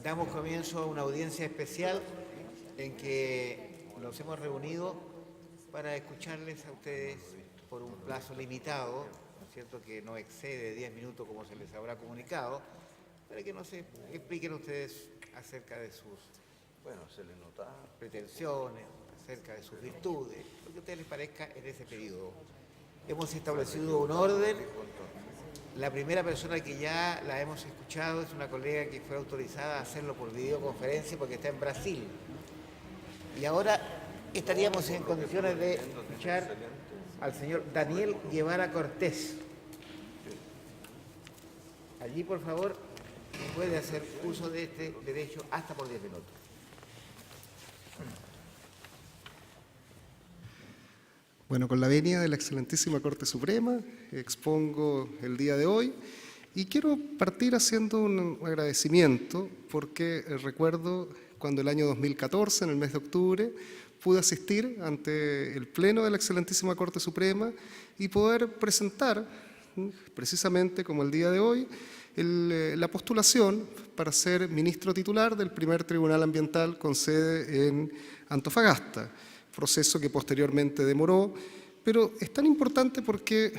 Damos comienzo a una audiencia especial en que nos hemos reunido para escucharles a ustedes por un plazo limitado, ¿no es cierto?, que no excede 10 minutos como se les habrá comunicado, para que nos expliquen ustedes acerca de sus pretensiones, acerca de sus virtudes, lo que a ustedes les parezca en ese periodo. Hemos establecido un orden. La primera persona que ya la hemos escuchado es una colega que fue autorizada a hacerlo por videoconferencia porque está en Brasil. Y ahora estaríamos en condiciones de escuchar al señor Daniel Guevara Cortés. Allí, por favor, puede hacer uso de este derecho hasta por 10 minutos. Bueno, con la venia de la excelentísima Corte Suprema, expongo el día de hoy y quiero partir haciendo un agradecimiento porque recuerdo cuando el año 2014, en el mes de octubre, pude asistir ante el Pleno de la excelentísima Corte Suprema y poder presentar, precisamente como el día de hoy, la postulación para ser ministro titular del primer Tribunal Ambiental con sede en Antofagasta. Proceso que posteriormente demoró, pero es tan importante porque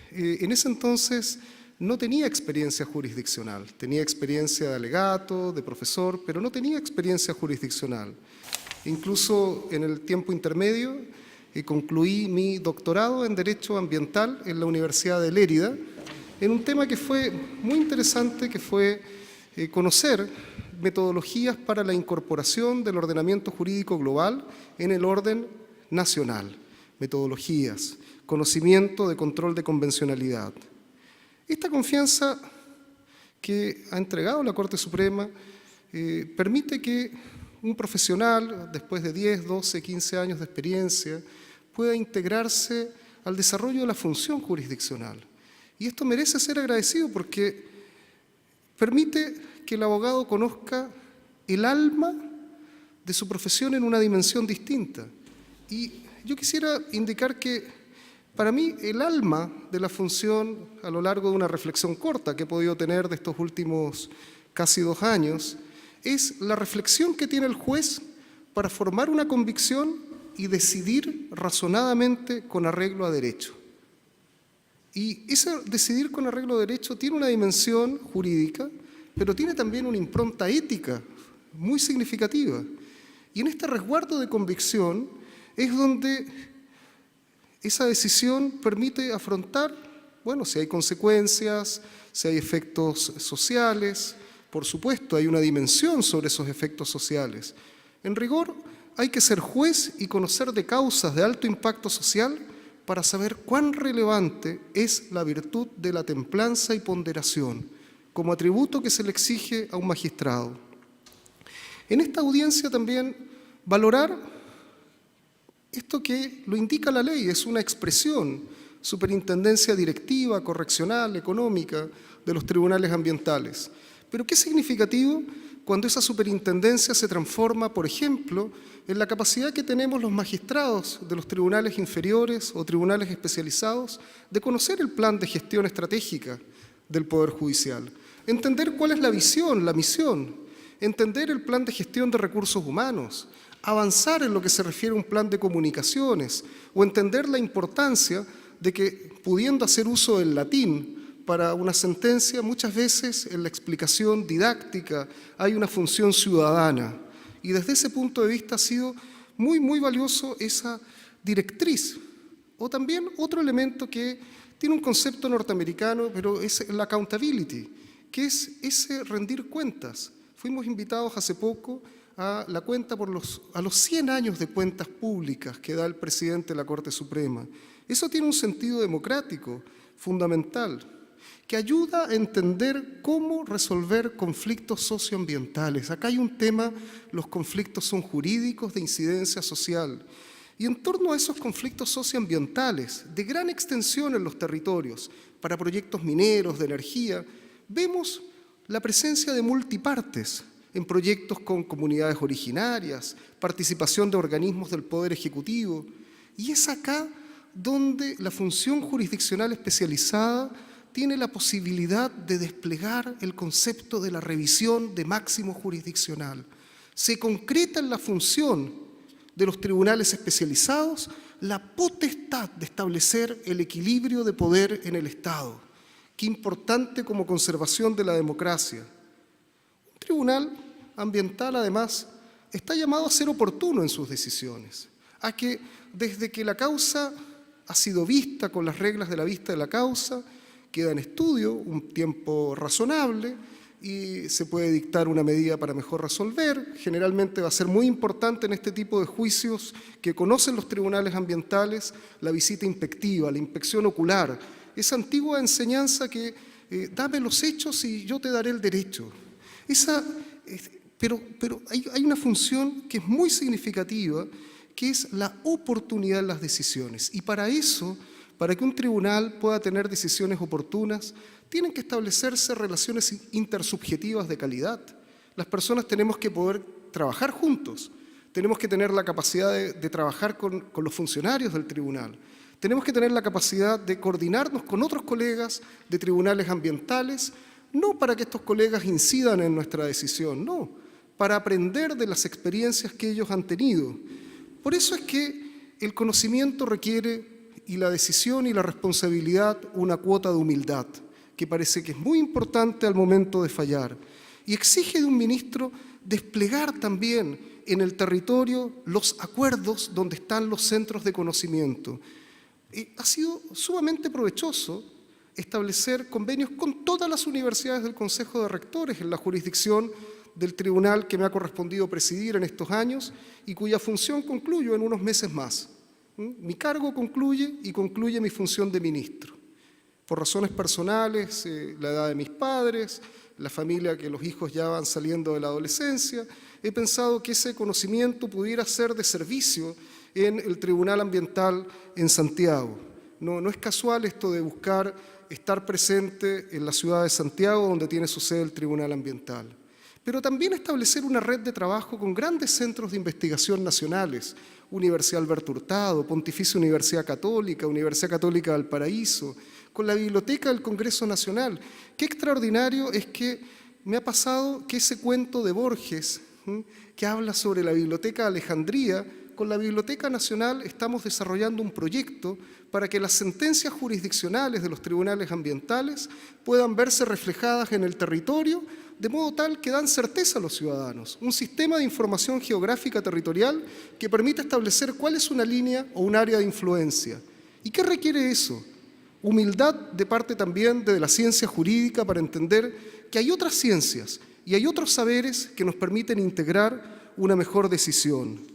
en ese entonces no tenía experiencia jurisdiccional, tenía experiencia de alegato, de profesor, pero no tenía experiencia jurisdiccional. Incluso en el tiempo intermedio concluí mi doctorado en Derecho Ambiental en la Universidad de Lérida, en un tema que fue muy interesante, que fue conocer metodologías para la incorporación del ordenamiento jurídico global en el orden nacional, metodologías, conocimiento de control de convencionalidad. Esta confianza que ha entregado la Corte Suprema permite que un profesional, después de 10, 12, 15 años de experiencia, pueda integrarse al desarrollo de la función jurisdiccional. Y esto merece ser agradecido porque permite que el abogado conozca el alma de su profesión en una dimensión distinta. Y yo quisiera indicar que para mí el alma de la función, a lo largo de una reflexión corta que he podido tener de estos últimos casi 2 años, es la reflexión que tiene el juez para formar una convicción y decidir razonadamente con arreglo a derecho. Y ese decidir con arreglo a derecho tiene una dimensión jurídica, pero tiene también una impronta ética muy significativa. Y en este resguardo de convicción es donde esa decisión permite afrontar, bueno, si hay consecuencias, si hay efectos sociales, por supuesto, hay una dimensión sobre esos efectos sociales. En rigor, hay que ser juez y conocer de causas de alto impacto social para saber cuán relevante es la virtud de la templanza y ponderación, como atributo que se le exige a un magistrado. En esta audiencia también valorar esto que lo indica la ley, es una expresión, superintendencia directiva, correccional, económica de los tribunales ambientales. Pero qué significativo cuando esa superintendencia se transforma, por ejemplo, en la capacidad que tenemos los magistrados de los tribunales inferiores o tribunales especializados de conocer el plan de gestión estratégica del Poder Judicial, entender cuál es la visión, la misión, entender el plan de gestión de recursos humanos, avanzar en lo que se refiere a un plan de comunicaciones o entender la importancia de que, pudiendo hacer uso del latín para una sentencia, muchas veces en la explicación didáctica hay una función ciudadana. Y desde ese punto de vista ha sido muy, muy valioso esa directriz. O también otro elemento que tiene un concepto norteamericano, pero es la accountability, que es ese rendir cuentas. Fuimos invitados hace poco a la cuenta a los 100 años de cuentas públicas que da el presidente de la Corte Suprema. Eso tiene un sentido democrático fundamental, que ayuda a entender cómo resolver conflictos socioambientales. Acá hay un tema, los conflictos son jurídicos de incidencia social. Y en torno a esos conflictos socioambientales, de gran extensión en los territorios, para proyectos mineros, de energía, vemos la presencia de multipartes en proyectos con comunidades originarias, participación de organismos del Poder Ejecutivo. Y es acá donde la función jurisdiccional especializada tiene la posibilidad de desplegar el concepto de la revisión de máximo jurisdiccional. Se concreta en la función de los tribunales especializados la potestad de establecer el equilibrio de poder en el Estado. Qué importante como conservación de la democracia. Un tribunal ambiental, además, está llamado a ser oportuno en sus decisiones, a que desde que la causa ha sido vista con las reglas de la vista de la causa, queda en estudio un tiempo razonable y se puede dictar una medida para mejor resolver. Generalmente va a ser muy importante en este tipo de juicios que conocen los tribunales ambientales la visita inspectiva, la inspección ocular, esa antigua enseñanza que dame los hechos y yo te daré el derecho. Pero hay una función que es muy significativa, que es la oportunidad en las decisiones. Y para eso, para que un tribunal pueda tener decisiones oportunas, tienen que establecerse relaciones intersubjetivas de calidad. Las personas tenemos que poder trabajar juntos, tenemos que tener la capacidad de trabajar con los funcionarios del tribunal, tenemos que tener la capacidad de coordinarnos con otros colegas de tribunales ambientales, no para que estos colegas incidan en nuestra decisión, no, para aprender de las experiencias que ellos han tenido. Por eso es que el conocimiento requiere, y la decisión y la responsabilidad, una cuota de humildad, que parece que es muy importante al momento de fallar, y exige de un ministro desplegar también en el territorio los acuerdos donde están los centros de conocimiento. Ha sido sumamente provechoso establecer convenios con todas las universidades del Consejo de Rectores en la jurisdicción del tribunal que me ha correspondido presidir en estos años y cuya función concluyo en unos meses más. Mi cargo concluye y concluye mi función de ministro. Por razones personales, la edad de mis padres, la familia, que los hijos ya van saliendo de la adolescencia, he pensado que ese conocimiento pudiera ser de servicio en el Tribunal Ambiental en Santiago. No es casual esto de buscar estar presente en la ciudad de Santiago, donde tiene su sede el Tribunal Ambiental. Pero también establecer una red de trabajo con grandes centros de investigación nacionales, Universidad Alberto Hurtado, Pontificia Universidad Católica, Universidad Católica de Valparaíso, con la Biblioteca del Congreso Nacional. Qué extraordinario es que me ha pasado que ese cuento de Borges, que habla sobre la Biblioteca de Alejandría, con la Biblioteca Nacional estamos desarrollando un proyecto para que las sentencias jurisdiccionales de los tribunales ambientales puedan verse reflejadas en el territorio, de modo tal que dan certeza a los ciudadanos. Un sistema de información geográfica territorial que permite establecer cuál es una línea o un área de influencia. ¿Y qué requiere eso? Humildad de parte también de la ciencia jurídica para entender que hay otras ciencias y hay otros saberes que nos permiten integrar una mejor decisión.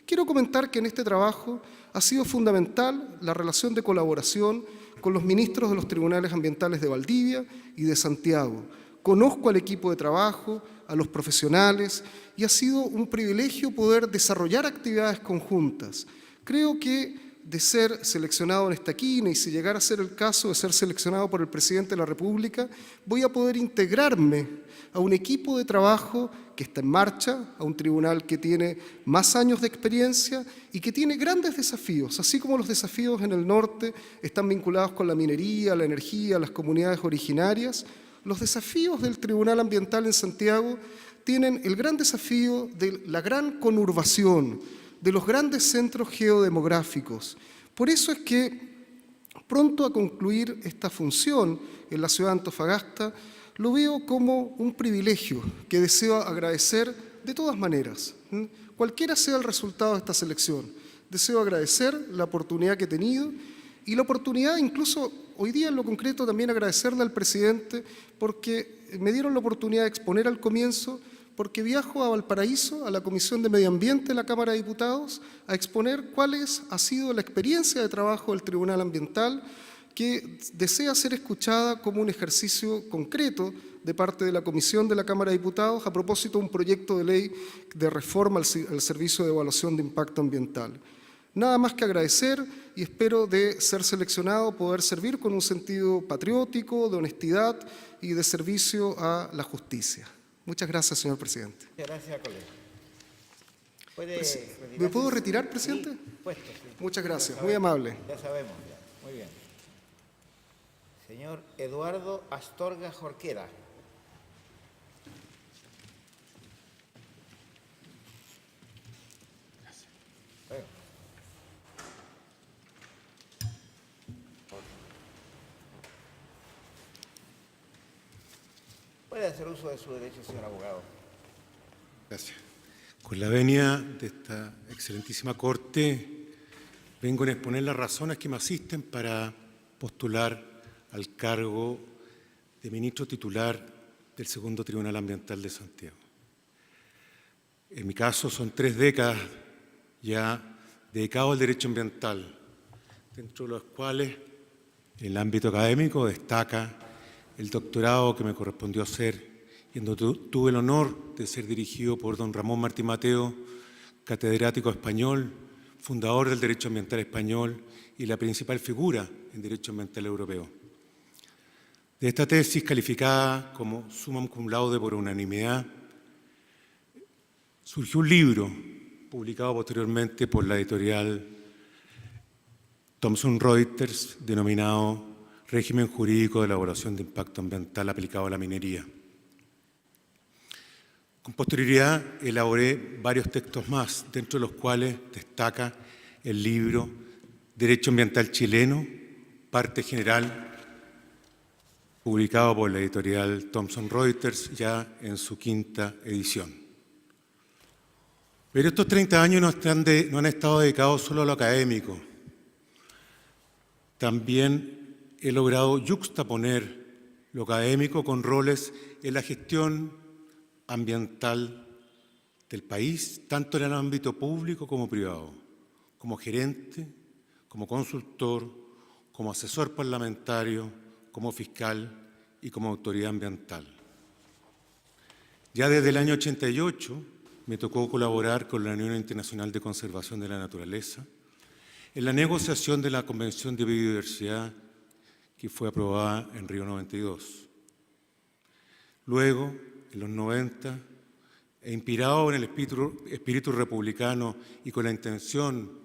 Quiero comentar que en este trabajo ha sido fundamental la relación de colaboración con los ministros de los tribunales ambientales de Valdivia y de Santiago. Conozco al equipo de trabajo, a los profesionales, y ha sido un privilegio poder desarrollar actividades conjuntas. Creo que de ser seleccionado en esta quina, y si llegara a ser el caso de ser seleccionado por el presidente de la República, voy a poder integrarme a un equipo de trabajo que está en marcha, a un tribunal que tiene más años de experiencia y que tiene grandes desafíos, así como los desafíos en el norte están vinculados con la minería, la energía, las comunidades originarias. Los desafíos del Tribunal Ambiental en Santiago tienen el gran desafío de la gran conurbación, de los grandes centros geodemográficos. Por eso es que, pronto a concluir esta función en la ciudad de Antofagasta, lo veo como un privilegio que deseo agradecer de todas maneras. Cualquiera sea el resultado de esta selección, deseo agradecer la oportunidad que he tenido y la oportunidad, incluso hoy día en lo concreto, también agradecerle al presidente porque me dieron la oportunidad de exponer al comienzo, porque viajo a Valparaíso, a la Comisión de Medio Ambiente de la Cámara de Diputados, a exponer cuál ha sido la experiencia de trabajo del Tribunal Ambiental, que desea ser escuchada como un ejercicio concreto de parte de la Comisión de la Cámara de Diputados a propósito de un proyecto de ley de reforma al Servicio de Evaluación de Impacto Ambiental. Nada más que agradecer y espero de ser seleccionado poder servir con un sentido patriótico, de honestidad y de servicio a la justicia. Muchas gracias, señor presidente. Muchas gracias, colega. ¿Me puedo retirar, presidente? Sí, puesto, sí. Muchas gracias, muy amable. Ya sabemos, ya. Muy bien. Señor Eduardo Astorga Jorquera. Bueno. Puede hacer uso de su derecho, señor abogado. Gracias. Con la venia de esta excelentísima Corte, vengo a exponer las razones que me asisten para postular al cargo de ministro titular del Segundo Tribunal Ambiental de Santiago. En mi caso son 3 décadas ya dedicado al derecho ambiental, dentro de los cuales en el ámbito académico destaca el doctorado que me correspondió hacer, y en donde tuve el honor de ser dirigido por don Ramón Martí Mateo, catedrático español, fundador del derecho ambiental español y la principal figura en derecho ambiental europeo. De esta tesis, calificada como summa cum laude por unanimidad, surgió un libro publicado posteriormente por la editorial Thomson Reuters, denominado Régimen Jurídico de Elaboración de Impacto Ambiental aplicado a la minería. Con posterioridad elaboré varios textos más, dentro de los cuales destaca el libro Derecho Ambiental Chileno, parte general, publicado por la editorial Thomson Reuters, ya en su 5ª edición. Pero estos 30 años no han estado dedicados solo a lo académico. También he logrado yuxtaponer lo académico con roles en la gestión ambiental del país, tanto en el ámbito público como privado, como gerente, como consultor, como asesor parlamentario, como fiscal y como autoridad ambiental. Ya desde el año 88 me tocó colaborar con la Unión Internacional de Conservación de la Naturaleza en la negociación de la Convención de Biodiversidad que fue aprobada en Río 92. Luego, en los 90, e inspirado en el espíritu republicano y con la intención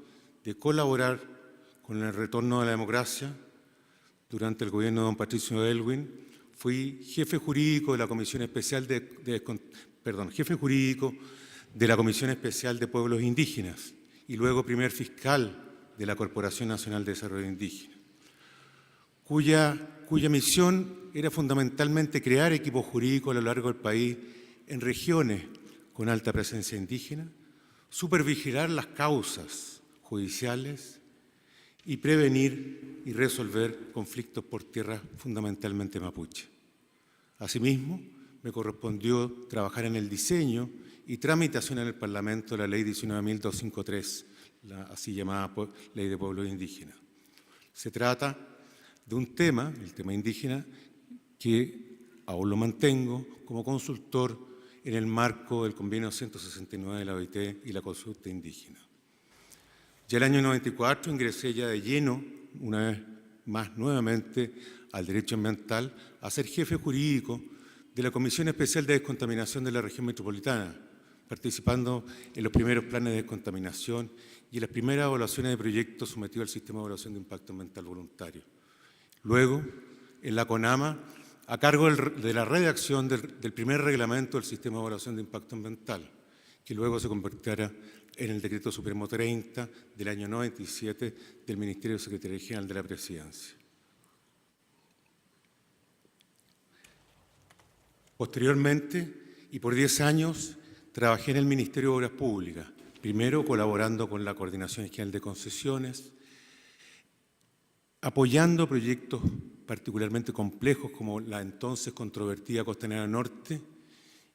de colaborar con el retorno de la democracia, durante el gobierno de don Patricio Aylwin, fui jefe jurídico de la Comisión Especial jefe jurídico de la Comisión Especial de Pueblos Indígenas y luego primer fiscal de la Corporación Nacional de Desarrollo Indígena, cuya misión era fundamentalmente crear equipos jurídicos a lo largo del país en regiones con alta presencia indígena, supervigilar las causas judiciales y prevenir y resolver conflictos por tierra fundamentalmente mapuche. Asimismo, me correspondió trabajar en el diseño y tramitación en el Parlamento de la Ley 19.253, la así llamada Ley de Pueblos Indígenas. Se trata de un tema, el tema indígena, que aún lo mantengo como consultor en el marco del Convenio 169 de la OIT y la consulta indígena. Ya el año 94 ingresé ya de lleno, una vez más nuevamente, al derecho ambiental, a ser jefe jurídico de la Comisión Especial de Descontaminación de la Región Metropolitana, participando en los primeros planes de descontaminación y en las primeras evaluaciones de proyectos sometidos al Sistema de Evaluación de Impacto Ambiental Voluntario. Luego, en la CONAMA, a cargo de la redacción del primer reglamento del Sistema de Evaluación de Impacto Ambiental, que luego se convertirá en el Decreto Supremo 30 del año 97 del Ministerio Secretaría General de la Presidencia. Posteriormente, y por 10 años, trabajé en el Ministerio de Obras Públicas, primero colaborando con la Coordinación General de Concesiones, apoyando proyectos particularmente complejos como la entonces controvertida Costanera Norte,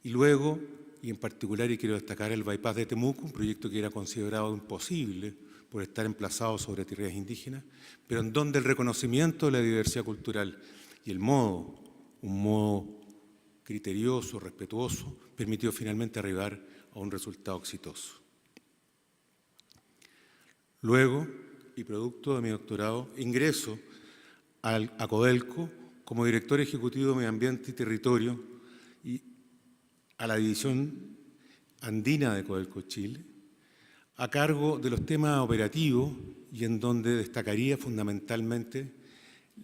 y luego, y en particular, y quiero destacar, el bypass de Temuco, un proyecto que era considerado imposible por estar emplazado sobre tierras indígenas, pero en donde el reconocimiento de la diversidad cultural y un modo criterioso, respetuoso, permitió finalmente arribar a un resultado exitoso. Luego, y producto de mi doctorado, ingreso a Codelco como director ejecutivo de Medio Ambiente y Territorio y a la división andina de Codelco Chile, a cargo de los temas operativos y en donde destacaría fundamentalmente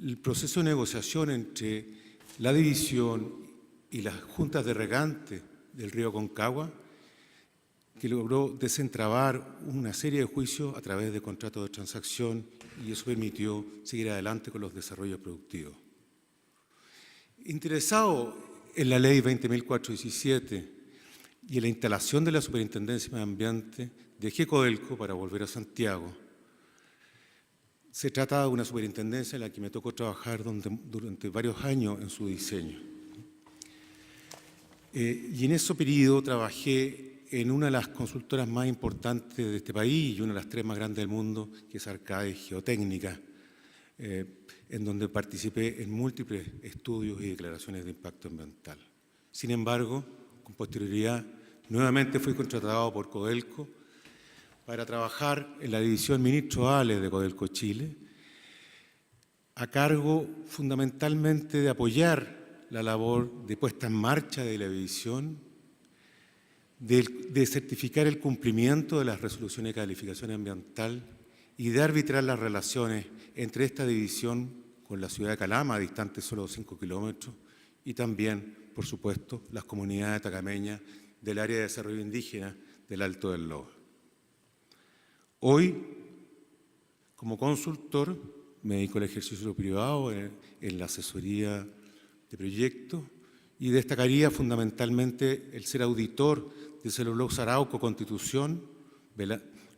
el proceso de negociación entre la división y las juntas de regantes del río Aconcagua, que logró desentrabar una serie de juicios a través de contratos de transacción, y eso permitió seguir adelante con los desarrollos productivos. Interesado en la ley 20.417 y en la instalación de la Superintendencia de Medio Ambiente, dejé Codelco para volver a Santiago. Se trata de una superintendencia en la que me tocó trabajar durante varios años en su diseño. Y en ese periodo trabajé en una de las consultoras más importantes de este país y una de las 3 más grandes del mundo, que es Arcadis Geotécnica, en donde participé en múltiples estudios y declaraciones de impacto ambiental. Sin embargo, con posterioridad, nuevamente fui contratado por Codelco para trabajar en la división Ministro Ale de Codelco Chile, a cargo fundamentalmente de apoyar la labor de puesta en marcha de la división, de certificar el cumplimiento de las resoluciones de calificación ambiental y de arbitrar las relaciones entre esta división con la ciudad de Calama, distante solo 5 kilómetros, y también, por supuesto, las comunidades tacameñas del área de desarrollo indígena del Alto del Loa. Hoy, como consultor, me dedico al ejercicio privado en la asesoría de proyectos y destacaría fundamentalmente el ser auditor de Celulosa Arauco Constitución,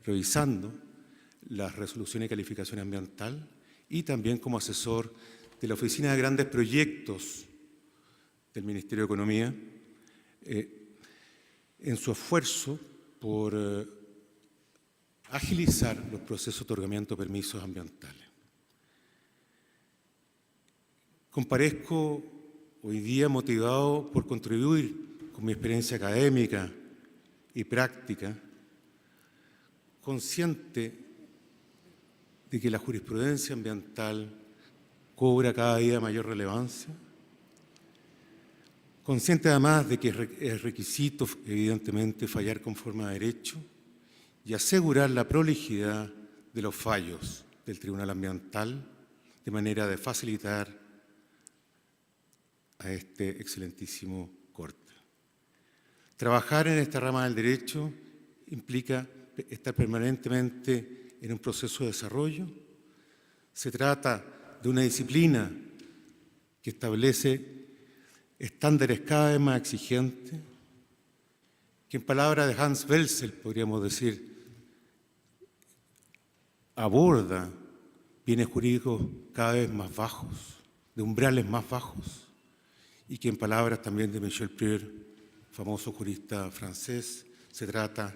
revisando las resoluciones de calificación ambiental, y también como asesor de la Oficina de Grandes Proyectos del Ministerio de Economía, en su esfuerzo por agilizar los procesos de otorgamiento de permisos ambientales. Comparezco hoy día motivado por contribuir con mi experiencia académica y práctica, consciente de que la jurisprudencia ambiental cobra cada día mayor relevancia, consciente además de que es requisito, evidentemente, fallar conforme a derecho y asegurar la prolijidad de los fallos del Tribunal Ambiental de manera de facilitar a este excelentísimo Corte. Trabajar en esta rama del derecho implica estar permanentemente en un proceso de desarrollo. Se trata de una disciplina que establece estándares cada vez más exigentes, que en palabras de Hans Welsel, podríamos decir, aborda bienes jurídicos cada vez más bajos, de umbrales más bajos, y que en palabras también de Michel Prieur, famoso jurista francés, se trata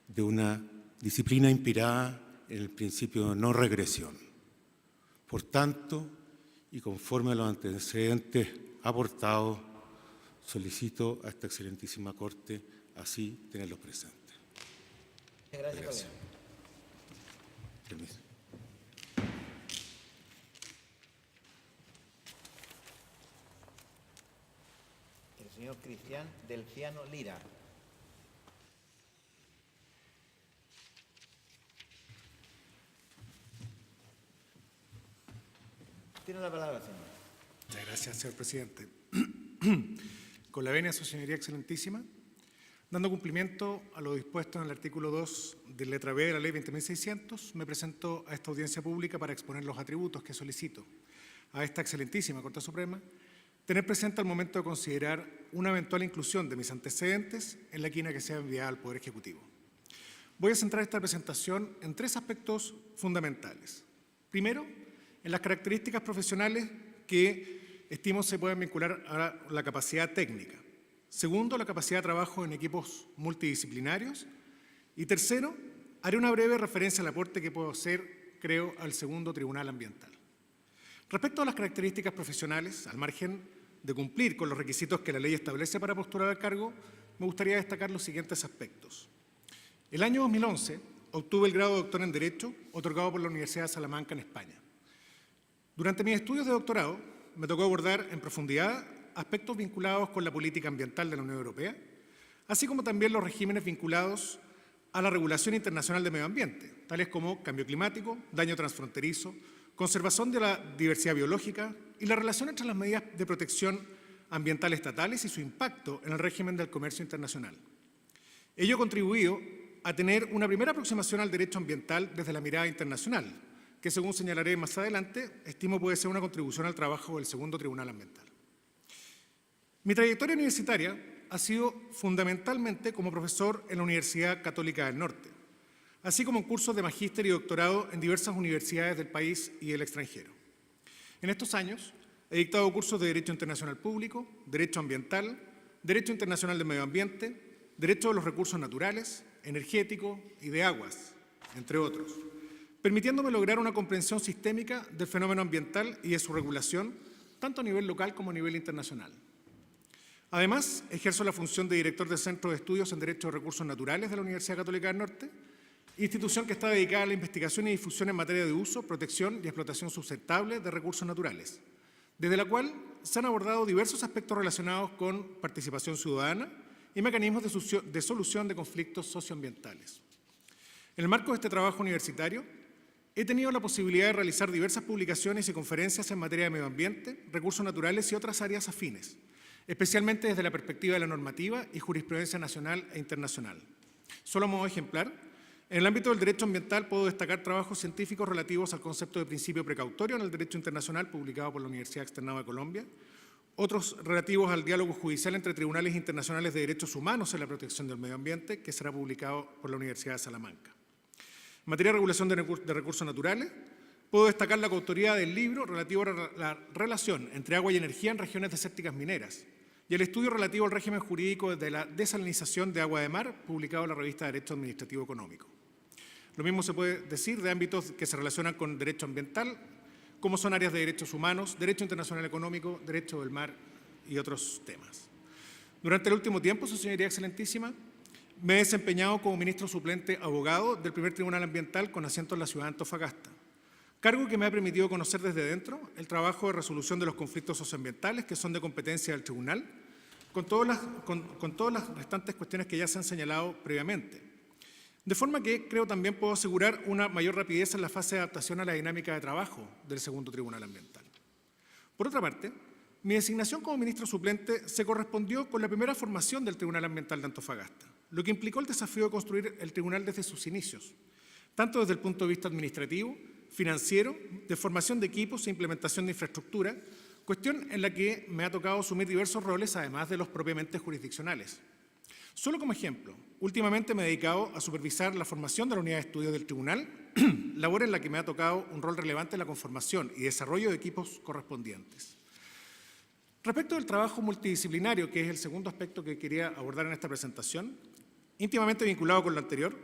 de una disciplina inspirada en el principio de no regresión. Por tanto, y conforme a los antecedentes aportados, solicito a esta excelentísima Corte así tenerlos presentes. Gracias. Permiso. El señor Cristian Delfiano Lira. Tiene la palabra, señor. Muchas gracias, señor presidente. Con la venia, su señoría excelentísima, dando cumplimiento a lo dispuesto en el artículo 2 de letra B de la ley 20.600, me presento a esta audiencia pública para exponer los atributos que solicito a esta excelentísima Corte Suprema tener presente al momento de considerar una eventual inclusión de mis antecedentes en la quina que sea enviada al Poder Ejecutivo. Voy a centrar esta presentación en 3 aspectos fundamentales. Primero, en las características profesionales que estimo se pueden vincular a la capacidad técnica. Segundo, la capacidad de trabajo en equipos multidisciplinarios. Y tercero, haré una breve referencia al aporte que puedo hacer, creo, al segundo Tribunal Ambiental. Respecto a las características profesionales, al margen de cumplir con los requisitos que la ley establece para postular al cargo, me gustaría destacar los siguientes aspectos. El año 2011 obtuve el grado de doctor en Derecho, otorgado por la Universidad de Salamanca en España. Durante mis estudios de doctorado, me tocó abordar en profundidad aspectos vinculados con la política ambiental de la Unión Europea, así como también los regímenes vinculados a la regulación internacional de medio ambiente, tales como cambio climático, daño transfronterizo, conservación de la diversidad biológica y la relación entre las medidas de protección ambiental estatales y su impacto en el régimen del comercio internacional. Ello ha contribuido a tener una primera aproximación al derecho ambiental desde la mirada internacional, que según señalaré más adelante, estimo puede ser una contribución al trabajo del segundo Tribunal Ambiental. Mi trayectoria universitaria ha sido fundamentalmente como profesor en la Universidad Católica del Norte, así como en cursos de magíster y doctorado en diversas universidades del país y del extranjero. En estos años he dictado cursos de Derecho Internacional Público, Derecho Ambiental, Derecho Internacional del Medio Ambiente, Derecho de los Recursos Naturales, Energético y de Aguas, entre otros, permitiéndome lograr una comprensión sistémica del fenómeno ambiental y de su regulación, tanto a nivel local como a nivel internacional. Además, ejerzo la función de director del Centro de Estudios en Derecho de Recursos Naturales de la Universidad Católica del Norte, institución que está dedicada a la investigación y difusión en materia de uso, protección y explotación sustentable de recursos naturales, desde la cual se han abordado diversos aspectos relacionados con participación ciudadana y mecanismos de solución de conflictos socioambientales. En el marco de este trabajo universitario, he tenido la posibilidad de realizar diversas publicaciones y conferencias en materia de medio ambiente, recursos naturales y otras áreas afines, especialmente desde la perspectiva de la normativa y jurisprudencia nacional e internacional. Solo a modo ejemplar, en el ámbito del derecho ambiental puedo destacar trabajos científicos relativos al concepto de principio precautorio en el derecho internacional publicado por la Universidad Externado de Colombia, otros relativos al diálogo judicial entre tribunales internacionales de derechos humanos en la protección del medio ambiente, que será publicado por la Universidad de Salamanca. En materia de regulación de recursos naturales, puedo destacar la coautoría del libro relativo a la relación entre agua y energía en regiones desérticas mineras y el estudio relativo al régimen jurídico de la desalinización de agua de mar, publicado en la revista Derecho Administrativo Económico. Lo mismo se puede decir de ámbitos que se relacionan con derecho ambiental, como son áreas de derechos humanos, derecho internacional económico, derecho del mar y otros temas. Durante el último tiempo, Su Señoría Excelentísima, me he desempeñado como ministro suplente abogado del primer Tribunal Ambiental con asiento en la ciudad de Antofagasta, cargo que me ha permitido conocer desde dentro el trabajo de resolución de los conflictos socioambientales que son de competencia del tribunal, con todas las restantes cuestiones que ya se han señalado previamente. De forma que creo también puedo asegurar una mayor rapidez en la fase de adaptación a la dinámica de trabajo del segundo Tribunal Ambiental. Por otra parte, mi designación como ministro suplente se correspondió con la primera formación del Tribunal Ambiental de Antofagasta, lo que implicó el desafío de construir el tribunal desde sus inicios, tanto desde el punto de vista administrativo, financiero, de formación de equipos e implementación de infraestructura, cuestión en la que me ha tocado asumir diversos roles, además de los propiamente jurisdiccionales. Solo como ejemplo, últimamente me he dedicado a supervisar la formación de la unidad de estudio del tribunal, labor en la que me ha tocado un rol relevante en la conformación y desarrollo de equipos correspondientes. Respecto del trabajo multidisciplinario, que es el segundo aspecto que quería abordar en esta presentación, íntimamente vinculado con lo anterior,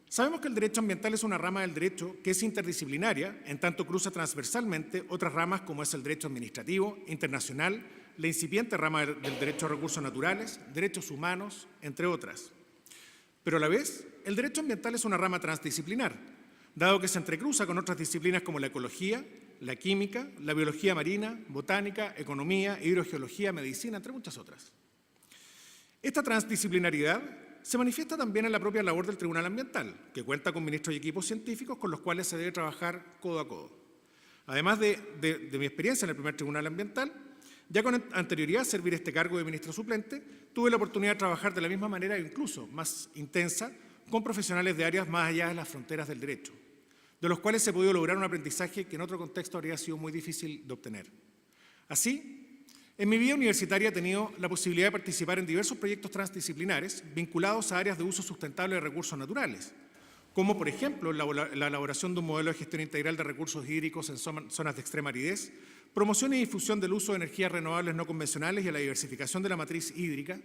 sabemos que el derecho ambiental es una rama del derecho que es interdisciplinaria, en tanto cruza transversalmente otras ramas como es el derecho administrativo, internacional, la incipiente rama del derecho a recursos naturales, derechos humanos, entre otras. Pero a la vez, el derecho ambiental es una rama transdisciplinar, dado que se entrecruza con otras disciplinas como la ecología, la química, la biología marina, botánica, economía, hidrogeología, medicina, entre muchas otras. Esta transdisciplinaridad se manifiesta también en la propia labor del Tribunal Ambiental, que cuenta con ministros y equipos científicos con los cuales se debe trabajar codo a codo. Además de mi experiencia en el primer Tribunal Ambiental, ya con anterioridad a servir este cargo de ministro suplente, tuve la oportunidad de trabajar de la misma manera, incluso más intensa, con profesionales de áreas más allá de las fronteras del derecho, de los cuales se ha podido lograr un aprendizaje que en otro contexto habría sido muy difícil de obtener. Así, en mi vida universitaria he tenido la posibilidad de participar en diversos proyectos transdisciplinares vinculados a áreas de uso sustentable de recursos naturales, como por ejemplo la elaboración de un modelo de gestión integral de recursos hídricos en zonas de extrema aridez, promoción y difusión del uso de energías renovables no convencionales y a la diversificación de la matriz hídrica,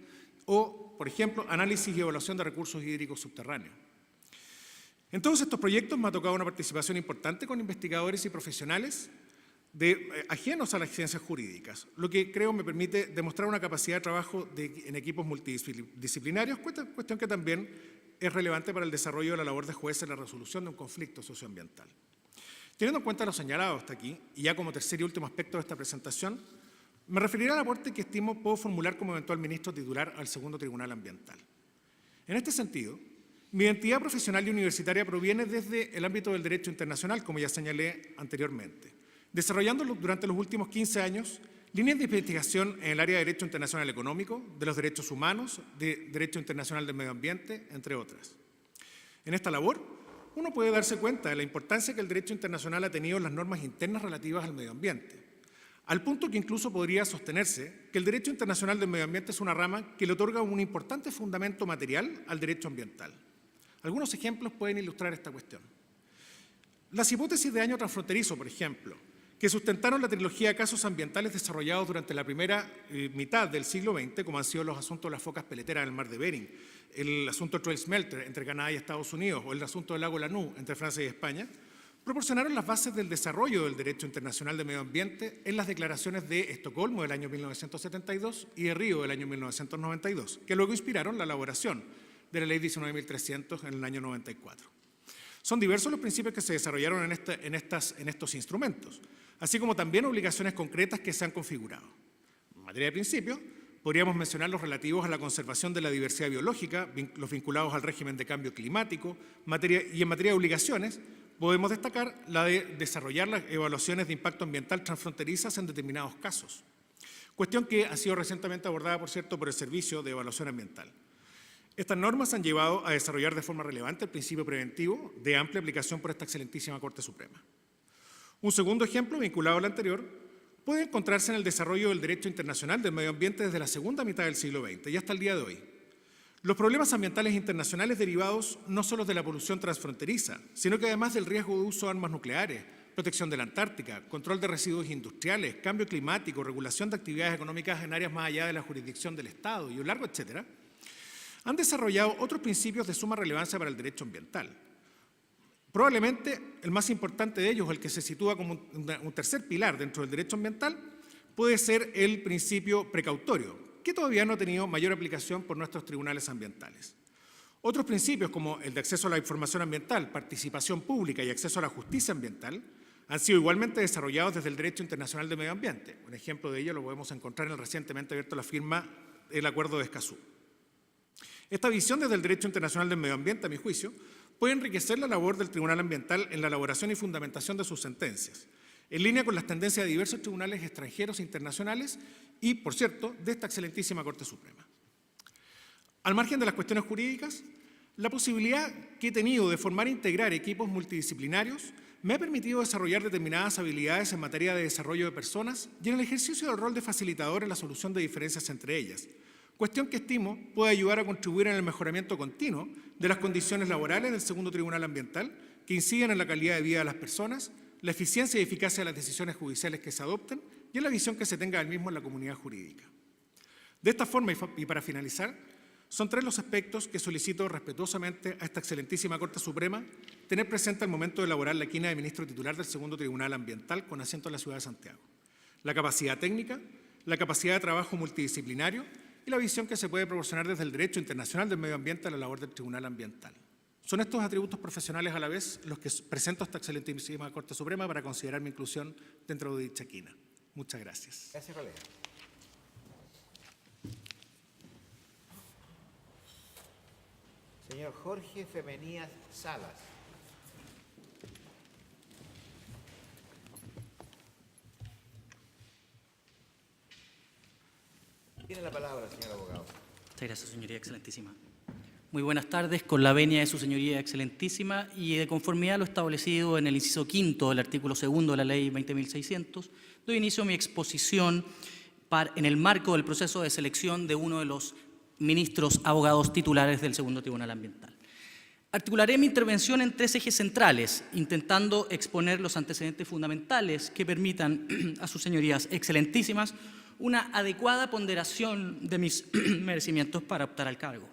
o, por ejemplo, análisis y evaluación de recursos hídricos subterráneos. En todos estos proyectos me ha tocado una participación importante con investigadores y profesionales ajenos a las ciencias jurídicas, lo que creo me permite demostrar una capacidad de trabajo en equipos multidisciplinarios, cuestión que también es relevante para el desarrollo de la labor de juez en la resolución de un conflicto socioambiental. Teniendo en cuenta lo señalado hasta aquí, y ya como tercer y último aspecto de esta presentación, me referiré al aporte que estimo puedo formular como eventual ministro titular al segundo Tribunal Ambiental. En este sentido, Mi identidad profesional y universitaria proviene desde el ámbito del derecho internacional, como ya señalé anteriormente, desarrollando durante los últimos 15 años líneas de investigación en el área de derecho internacional económico, de los derechos humanos, de derecho internacional del medio ambiente, entre otras. En esta labor, uno puede darse cuenta de la importancia que el derecho internacional ha tenido en las normas internas relativas al medio ambiente, al punto que incluso podría sostenerse que el derecho internacional del medio ambiente es una rama que le otorga un importante fundamento material al derecho ambiental. Algunos ejemplos pueden ilustrar esta cuestión. Las hipótesis de daño transfronterizo, por ejemplo, que sustentaron la trilogía de casos ambientales desarrollados durante la primera mitad del siglo XX, como han sido los asuntos de las focas peleteras en el mar de Bering, el asunto del Troll Smelter entre Canadá y Estados Unidos o el asunto del lago Lanú entre Francia y España, proporcionaron las bases del desarrollo del derecho internacional de medio ambiente en las declaraciones de Estocolmo del año 1972 y de Río del año 1992, que luego inspiraron la elaboración de la Ley 19.300 en el año 94. Son diversos los principios que se desarrollaron en estos instrumentos, así como también obligaciones concretas que se han configurado. En materia de principios, podríamos mencionar los relativos a la conservación de la diversidad biológica, los vinculados al régimen de cambio climático, y en materia de obligaciones, podemos destacar la de desarrollar las evaluaciones de impacto ambiental transfronterizas en determinados casos, cuestión que ha sido recientemente abordada, por cierto, por el Servicio de Evaluación Ambiental. Estas normas han llevado a desarrollar de forma relevante el principio preventivo de amplia aplicación por esta excelentísima Corte Suprema. Un segundo ejemplo, vinculado al anterior, puede encontrarse en el desarrollo del derecho internacional del medio ambiente desde la segunda mitad del siglo XX y hasta el día de hoy. Los problemas ambientales internacionales derivados no solo de la polución transfronteriza, sino que además del riesgo de uso de armas nucleares, protección de la Antártica, control de residuos industriales, cambio climático, regulación de actividades económicas en áreas más allá de la jurisdicción del Estado y un largo etcétera, han desarrollado otros principios de suma relevancia para el derecho ambiental. Probablemente el más importante de ellos, el que se sitúa como un tercer pilar dentro del derecho ambiental, puede ser el principio precautorio, que todavía no ha tenido mayor aplicación por nuestros tribunales ambientales. Otros principios, como el de acceso a la información ambiental, participación pública y acceso a la justicia ambiental, han sido igualmente desarrollados desde el derecho internacional de medio ambiente. Un ejemplo de ello lo podemos encontrar en el recientemente abierto la firma del Acuerdo de Escazú. Esta visión desde el derecho internacional del medio ambiente, a mi juicio, puede enriquecer la labor del Tribunal Ambiental en la elaboración y fundamentación de sus sentencias, en línea con las tendencias de diversos tribunales extranjeros e internacionales y, por cierto, de esta excelentísima Corte Suprema. Al margen de las cuestiones jurídicas, la posibilidad que he tenido de formar e integrar equipos multidisciplinarios me ha permitido desarrollar determinadas habilidades en materia de desarrollo de personas y en el ejercicio del rol de facilitador en la solución de diferencias entre ellas, cuestión que estimo puede ayudar a contribuir en el mejoramiento continuo de las condiciones laborales del segundo Tribunal Ambiental que inciden en la calidad de vida de las personas, la eficiencia y eficacia de las decisiones judiciales que se adopten y en la visión que se tenga del mismo en la comunidad jurídica. De esta forma, y para finalizar, son tres los aspectos que solicito respetuosamente a esta excelentísima Corte Suprema tener presente al momento de elaborar la quina de ministro titular del segundo Tribunal Ambiental con asiento en la ciudad de Santiago. La capacidad técnica, la capacidad de trabajo multidisciplinario y la visión que se puede proporcionar desde el derecho internacional del medio ambiente a la labor del Tribunal Ambiental. Son estos atributos profesionales a la vez los que presento a esta excelentísima Corte Suprema para considerar mi inclusión dentro de dicha quina. Muchas gracias. Gracias, colega. Señor Jorge Femenías Salas. Tiene la palabra, señor abogado. Muchas gracias, señoría excelentísima. Muy buenas tardes, con la venia de su señoría excelentísima y de conformidad a lo establecido en el inciso quinto del artículo 2 de la ley 20.600, doy inicio a mi exposición en el marco del proceso de selección de uno de los ministros abogados titulares del segundo Tribunal Ambiental. Articularé mi intervención en tres ejes centrales, intentando exponer los antecedentes fundamentales que permitan a sus señorías excelentísimas una adecuada ponderación de mis merecimientos para optar al cargo.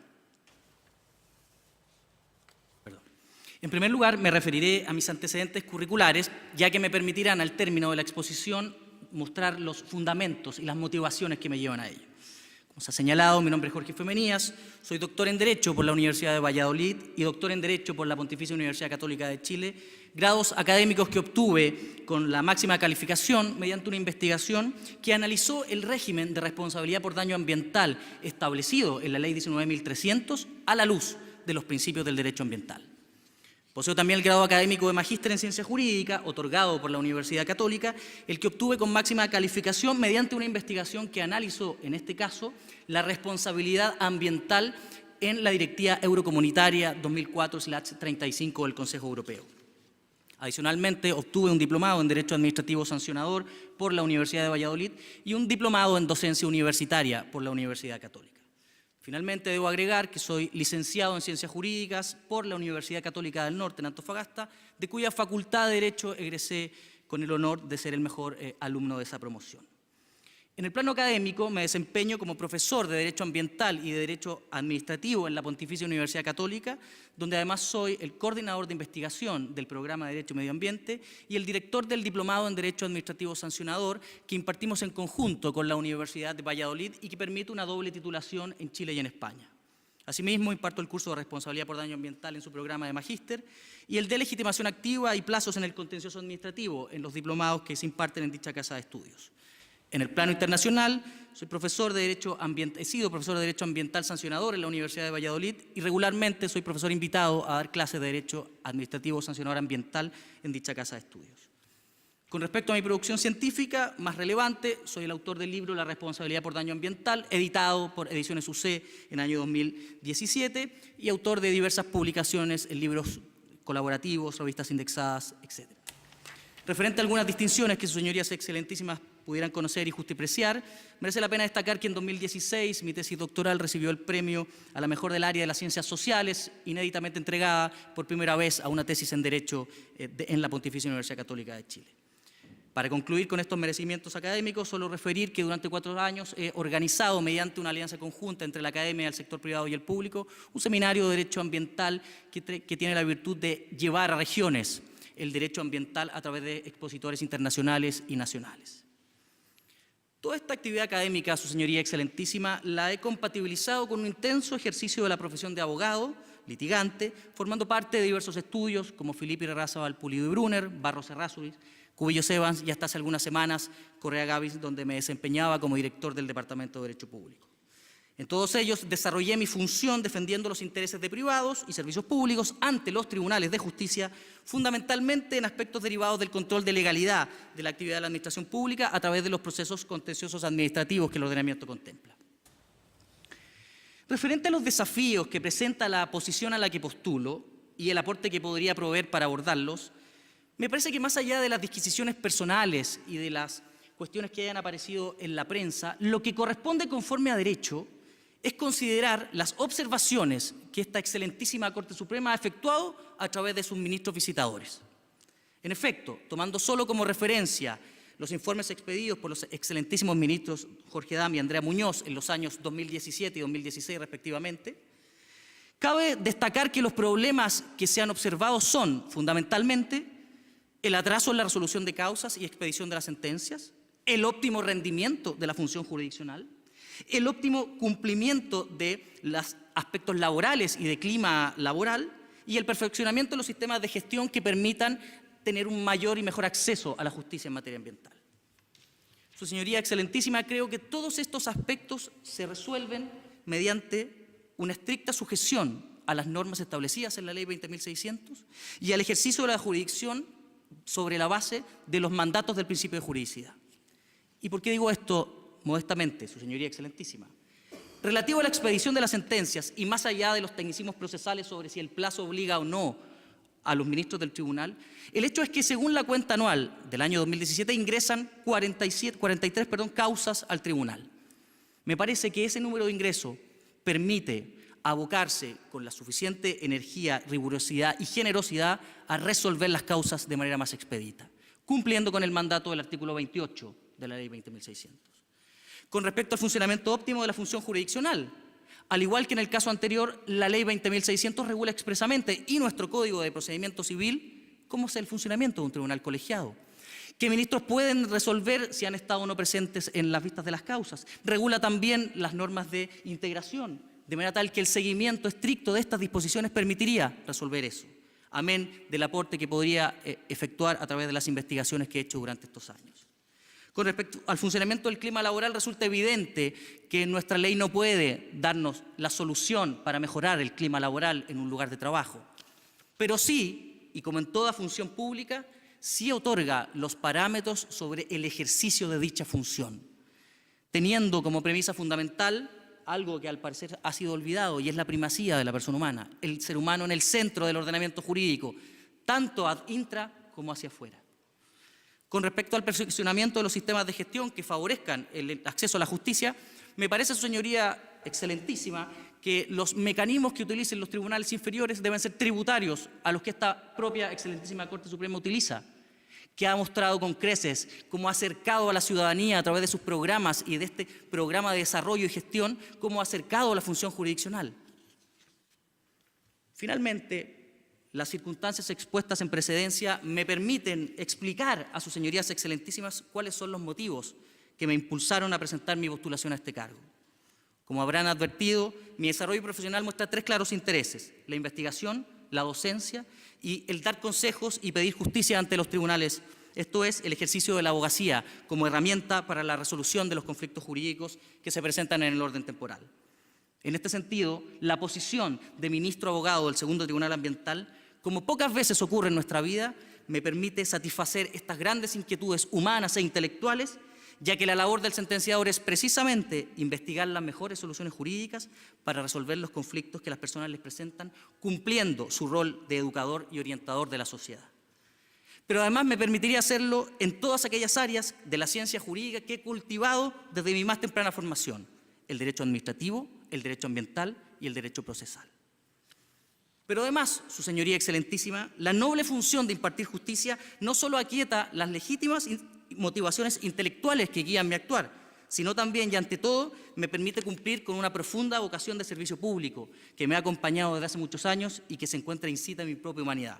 En primer lugar, me referiré a mis antecedentes curriculares, ya que me permitirán al término de la exposición mostrar los fundamentos y las motivaciones que me llevan a ello. Como se ha señalado, mi nombre es Jorge Femenías, soy doctor en Derecho por la Universidad de Valladolid y doctor en Derecho por la Pontificia Universidad Católica de Chile, grados académicos que obtuve con la máxima calificación mediante una investigación que analizó el régimen de responsabilidad por daño ambiental establecido en la Ley 19.300 a la luz de los principios del derecho ambiental. Poseo también el grado académico de Magíster en Ciencia Jurídica, otorgado por la Universidad Católica, el que obtuve con máxima calificación mediante una investigación que analizó, en este caso, la responsabilidad ambiental en la Directiva Eurocomunitaria 2004/35 del Consejo Europeo. Adicionalmente, obtuve un diplomado en Derecho Administrativo Sancionador por la Universidad de Valladolid y un diplomado en Docencia Universitaria por la Universidad Católica. Finalmente, debo agregar que soy licenciado en Ciencias Jurídicas por la Universidad Católica del Norte en Antofagasta, de cuya Facultad de Derecho egresé con el honor de ser el mejor alumno de esa promoción. En el plano académico me desempeño como profesor de Derecho Ambiental y de Derecho Administrativo en la Pontificia Universidad Católica, donde además soy el coordinador de investigación del programa de Derecho y Medio Ambiente y el director del Diplomado en Derecho Administrativo Sancionador que impartimos en conjunto con la Universidad de Valladolid y que permite una doble titulación en Chile y en España. Asimismo, imparto el curso de Responsabilidad por Daño Ambiental en su programa de Magíster y el de Legitimación Activa y Plazos en el Contencioso Administrativo en los diplomados que se imparten en dicha casa de estudios. En el plano internacional, he sido profesor de Derecho Ambiental Sancionador en la Universidad de Valladolid y regularmente soy profesor invitado a dar clases de Derecho Administrativo Sancionador Ambiental en dicha casa de estudios. Con respecto a mi producción científica más relevante, soy el autor del libro La responsabilidad por daño ambiental, editado por Ediciones UC en el año 2017 y autor de diversas publicaciones en libros colaborativos, revistas indexadas, etc. Referente a algunas distinciones que sus señorías excelentísimas pudieran conocer y justipreciar, merece la pena destacar que en 2016 mi tesis doctoral recibió el premio a la mejor del área de las ciencias sociales, inéditamente entregada por primera vez a una tesis en Derecho en la Pontificia Universidad Católica de Chile. Para concluir con estos merecimientos académicos, solo referir que durante 4 años he organizado, mediante una alianza conjunta entre la academia, el sector privado y el público, un seminario de Derecho Ambiental que tiene la virtud de llevar a regiones el derecho ambiental a través de expositores internacionales y nacionales. Toda esta actividad académica, su señoría excelentísima, la he compatibilizado con un intenso ejercicio de la profesión de abogado, litigante, formando parte de diversos estudios como Filipe Irarrázaval Pulido y Brunner, Barros Errázuriz, Cubillos Evans y hasta hace algunas semanas Correa Gavis, donde me desempeñaba como director del Departamento de Derecho Público. En todos ellos desarrollé mi función defendiendo los intereses de privados y servicios públicos ante los tribunales de justicia, fundamentalmente en aspectos derivados del control de legalidad de la actividad de la administración pública a través de los procesos contenciosos administrativos que el ordenamiento contempla. Referente a los desafíos que presenta la posición a la que postulo y el aporte que podría proveer para abordarlos, me parece que más allá de las disquisiciones personales y de las cuestiones que hayan aparecido en la prensa, lo que corresponde conforme a derecho es considerar las observaciones que esta excelentísima Corte Suprema ha efectuado a través de sus ministros visitadores. En efecto, tomando solo como referencia los informes expedidos por los excelentísimos ministros Jorge Dam y Andrea Muñoz en los años 2017 y 2016 respectivamente, cabe destacar que los problemas que se han observado son, fundamentalmente, el atraso en la resolución de causas y expedición de las sentencias, el óptimo rendimiento de la función jurisdiccional, el óptimo cumplimiento de los aspectos laborales y de clima laboral y el perfeccionamiento de los sistemas de gestión que permitan tener un mayor y mejor acceso a la justicia en materia ambiental. Su señoría excelentísima, creo que todos estos aspectos se resuelven mediante una estricta sujeción a las normas establecidas en la Ley 20.600 y al ejercicio de la jurisdicción sobre la base de los mandatos del principio de juridicidad. ¿Y por qué digo esto modestamente, su señoría excelentísima? Relativo a la expedición de las sentencias y más allá de los tecnicismos procesales sobre si el plazo obliga o no a los ministros del tribunal, el hecho es que según la cuenta anual del año 2017 ingresan 43 causas al tribunal. Me parece que ese número de ingresos permite abocarse con la suficiente energía, rigurosidad y generosidad a resolver las causas de manera más expedita, cumpliendo con el mandato del artículo 28 de la Ley 20.600. Con respecto al funcionamiento óptimo de la función jurisdiccional, al igual que en el caso anterior, la Ley 20.600 regula expresamente y nuestro Código de Procedimiento Civil cómo es el funcionamiento de un tribunal colegiado. ¿Qué ministros pueden resolver si han estado o no presentes en las vistas de las causas? Regula también las normas de integración, de manera tal que el seguimiento estricto de estas disposiciones permitiría resolver eso, amén del aporte que podría efectuar a través de las investigaciones que he hecho durante estos años. Con respecto al funcionamiento del clima laboral, resulta evidente que nuestra ley no puede darnos la solución para mejorar el clima laboral en un lugar de trabajo. Pero sí, y como en toda función pública, sí otorga los parámetros sobre el ejercicio de dicha función, teniendo como premisa fundamental algo que al parecer ha sido olvidado, y es la primacía de la persona humana, el ser humano en el centro del ordenamiento jurídico, tanto ad intra como hacia afuera. Con respecto al perfeccionamiento de los sistemas de gestión que favorezcan el acceso a la justicia, me parece, su señoría excelentísima, que los mecanismos que utilicen los tribunales inferiores deben ser tributarios a los que esta propia excelentísima Corte Suprema utiliza, que ha mostrado con creces cómo ha acercado a la ciudadanía a través de sus programas y de este programa de desarrollo y gestión, cómo ha acercado a la función jurisdiccional. Finalmente, las circunstancias expuestas en precedencia me permiten explicar a sus señorías excelentísimas cuáles son los motivos que me impulsaron a presentar mi postulación a este cargo. Como habrán advertido, mi desarrollo profesional muestra 3 claros intereses: la investigación, la docencia y el dar consejos y pedir justicia ante los tribunales. Esto es, el ejercicio de la abogacía como herramienta para la resolución de los conflictos jurídicos que se presentan en el orden temporal. En este sentido, la posición de ministro abogado del Segundo Tribunal Ambiental, como pocas veces ocurre en nuestra vida, me permite satisfacer estas grandes inquietudes humanas e intelectuales, ya que la labor del sentenciador es precisamente investigar las mejores soluciones jurídicas para resolver los conflictos que las personas les presentan, cumpliendo su rol de educador y orientador de la sociedad. Pero además me permitiría hacerlo en todas aquellas áreas de la ciencia jurídica que he cultivado desde mi más temprana formación: el derecho administrativo, el derecho ambiental y el derecho procesal. Pero además, su señoría excelentísima, la noble función de impartir justicia no solo aquieta las legítimas motivaciones intelectuales que guían mi actuar, sino también y ante todo me permite cumplir con una profunda vocación de servicio público que me ha acompañado desde hace muchos años y que se encuentra insita en mi propia humanidad.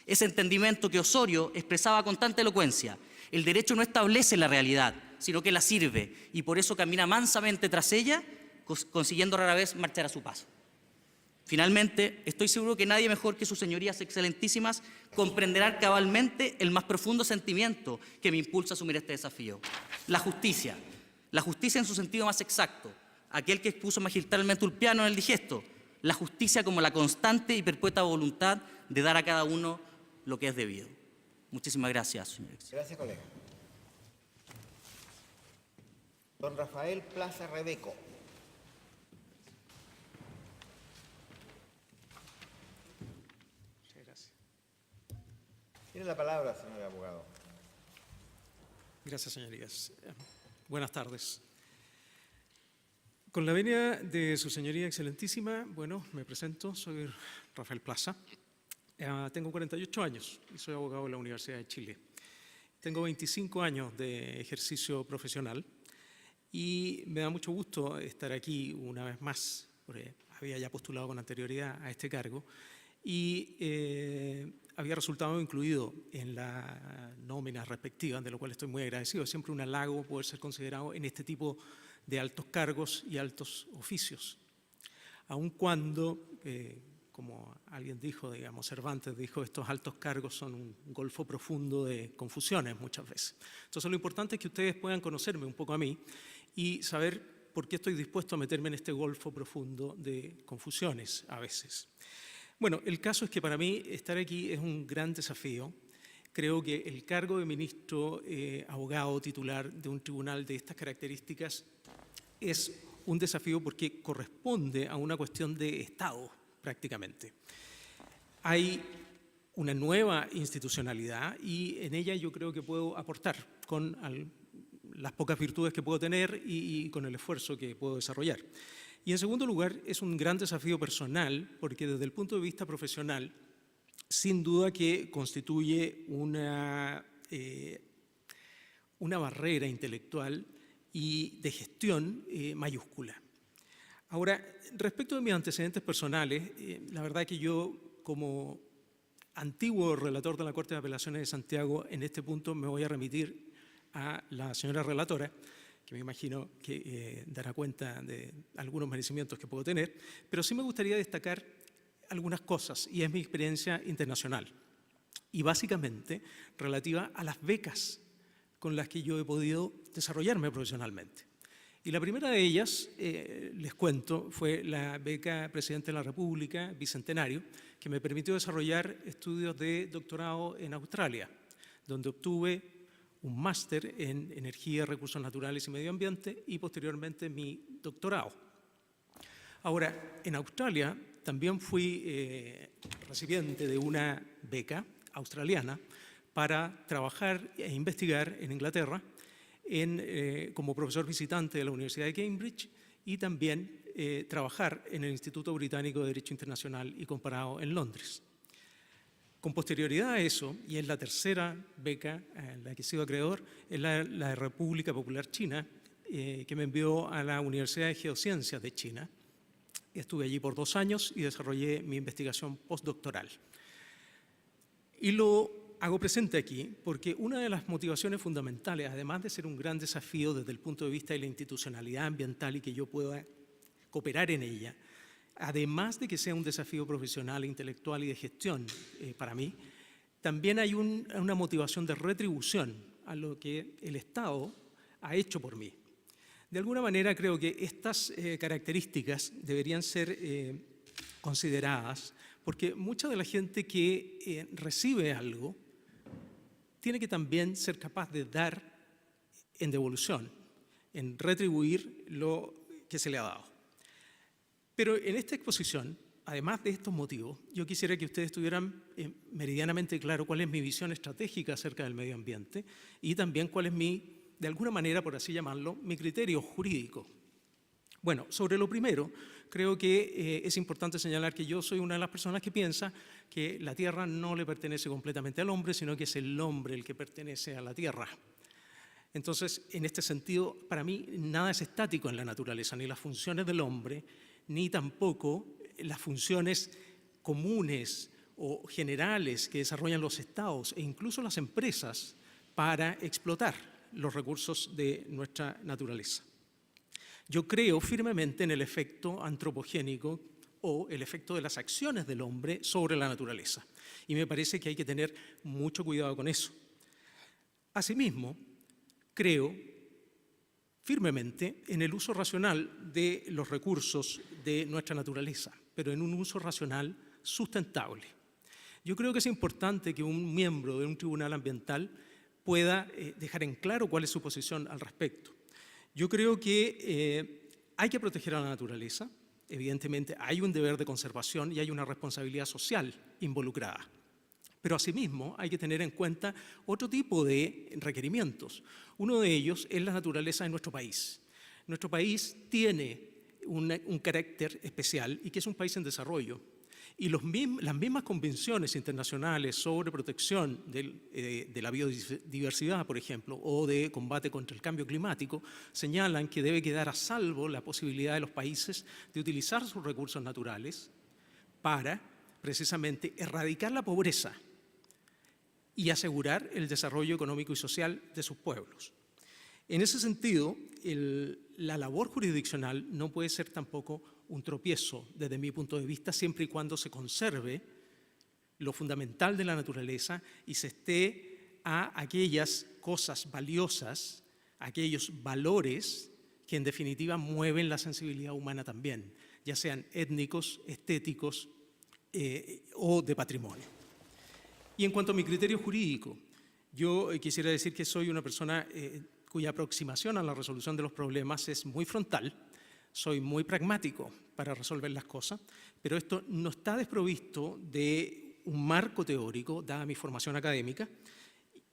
Ese entendimiento que Osorio expresaba con tanta elocuencia: el derecho no establece la realidad, sino que la sirve, y por eso camina mansamente tras ella, consiguiendo rara vez marchar a su paso. Finalmente, estoy seguro que nadie mejor que sus señorías excelentísimas comprenderán cabalmente el más profundo sentimiento que me impulsa a asumir este desafío: la justicia. La justicia en su sentido más exacto, aquel que expuso magistralmente Ulpiano en el Digesto: la justicia como la constante y perpetua voluntad de dar a cada uno lo que es debido. Muchísimas gracias, señor excelentísimo. Gracias, colega. Don Rafael Plaza Rebeco. Tiene la palabra, señor abogado. Gracias, señorías. Buenas tardes. Con la venia de su señoría excelentísima, bueno, me presento, soy Rafael Plaza. Tengo 48 años y soy abogado de la Universidad de Chile. Tengo 25 años de ejercicio profesional y me da mucho gusto estar aquí una vez más, porque había ya postulado con anterioridad a este cargo y había resultado incluido en la nómina respectiva, de lo cual estoy muy agradecido. Es siempre un halago poder ser considerado en este tipo de altos cargos y altos oficios. Aun cuando, como alguien dijo, digamos, Cervantes dijo, estos altos cargos son un golfo profundo de confusiones muchas veces. Entonces lo importante es que ustedes puedan conocerme un poco a mí y saber por qué estoy dispuesto a meterme en este golfo profundo de confusiones a veces. Bueno, el caso es que para mí estar aquí es un gran desafío. Creo que el cargo de ministro abogado titular de un tribunal de estas características es un desafío porque corresponde a una cuestión de Estado, prácticamente. Hay una nueva institucionalidad y en ella yo creo que puedo aportar con las pocas virtudes que puedo tener y con el esfuerzo que puedo desarrollar. Y en segundo lugar, es un gran desafío personal porque desde el punto de vista profesional, sin duda que constituye una barrera intelectual y de gestión mayúscula. Ahora, respecto de mis antecedentes personales, la verdad que yo, como antiguo relator de la Corte de Apelaciones de Santiago, en este punto me voy a remitir a la señora relatora, que me imagino que dará cuenta de algunos merecimientos que puedo tener, pero sí me gustaría destacar algunas cosas, y es mi experiencia internacional, y básicamente relativa a las becas con las que yo he podido desarrollarme profesionalmente. Y la primera de ellas, les cuento, fue la beca Presidente de la República Bicentenario, que me permitió desarrollar estudios de doctorado en Australia, donde obtuve un máster en Energía, Recursos Naturales y Medio Ambiente y posteriormente mi doctorado. Ahora, en Australia también fui recipiente de una beca australiana para trabajar e investigar en Inglaterra como profesor visitante de la Universidad de Cambridge y también trabajar en el Instituto Británico de Derecho Internacional y Comparado en Londres. Con posterioridad a eso, y es la tercera beca en la que he sido acreedor, es la República Popular China, que me envió a la Universidad de Geociencias de China. Estuve allí por 2 años y desarrollé mi investigación postdoctoral. Y lo hago presente aquí porque una de las motivaciones fundamentales, además de ser un gran desafío desde el punto de vista de la institucionalidad ambiental y que yo pueda cooperar en ella, además de que sea un desafío profesional, intelectual y de gestión para mí, también hay una motivación de retribución a lo que el Estado ha hecho por mí. De alguna manera creo que estas características deberían ser consideradas porque mucha de la gente que recibe algo tiene que también ser capaz de dar en devolución, en retribuir lo que se le ha dado. Pero en esta exposición, además de estos motivos, yo quisiera que ustedes tuvieran meridianamente claro cuál es mi visión estratégica acerca del medio ambiente y también cuál es de alguna manera, por así llamarlo, mi criterio jurídico. Bueno, sobre lo primero, creo que es importante señalar que yo soy una de las personas que piensa que la Tierra no le pertenece completamente al hombre, sino que es el hombre el que pertenece a la Tierra. Entonces, en este sentido, para mí, nada es estático en la naturaleza, ni las funciones del hombre, ni tampoco las funciones comunes o generales que desarrollan los estados e incluso las empresas para explotar los recursos de nuestra naturaleza. Yo creo firmemente en el efecto antropogénico o el efecto de las acciones del hombre sobre la naturaleza. Y me parece que hay que tener mucho cuidado con eso. Asimismo, creo firmemente en el uso racional de los recursos de nuestra naturaleza, pero en un uso racional sustentable. Yo creo que es importante que un miembro de un tribunal ambiental pueda dejar en claro cuál es su posición al respecto. Yo creo que hay que proteger a la naturaleza, evidentemente hay un deber de conservación y hay una responsabilidad social involucrada. Pero asimismo hay que tener en cuenta otro tipo de requerimientos. Uno de ellos es la naturaleza de nuestro país. Nuestro país tiene un carácter especial y que es un país en desarrollo. Y las mismas convenciones internacionales sobre protección de la biodiversidad, por ejemplo, o de combate contra el cambio climático, señalan que debe quedar a salvo la posibilidad de los países de utilizar sus recursos naturales para, precisamente, erradicar la pobreza y asegurar el desarrollo económico y social de sus pueblos. En ese sentido, la labor jurisdiccional no puede ser tampoco un tropiezo desde mi punto de vista, siempre y cuando se conserve lo fundamental de la naturaleza y se esté a aquellas cosas valiosas, aquellos valores que en definitiva mueven la sensibilidad humana también, ya sean étnicos, estéticos o de patrimonio. Y en cuanto a mi criterio jurídico, yo quisiera decir que soy una persona cuya aproximación a la resolución de los problemas es muy frontal. Soy muy pragmático para resolver las cosas, pero esto no está desprovisto de un marco teórico, dada mi formación académica,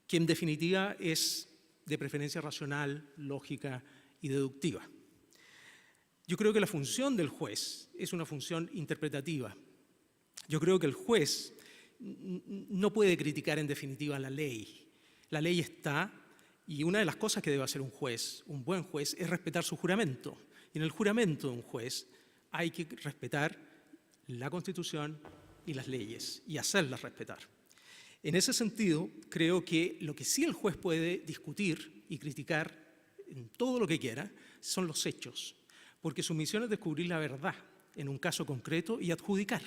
que en definitiva es de preferencia racional, lógica y deductiva. Yo creo que la función del juez es una función interpretativa. Yo creo que el juez no puede criticar en definitiva la ley. La ley está, y una de las cosas que debe hacer un juez, un buen juez, es respetar su juramento. Y en el juramento de un juez hay que respetar la Constitución y las leyes y hacerlas respetar. En ese sentido, creo que lo que sí el juez puede discutir y criticar en todo lo que quiera son los hechos, porque su misión es descubrir la verdad en un caso concreto y adjudicar,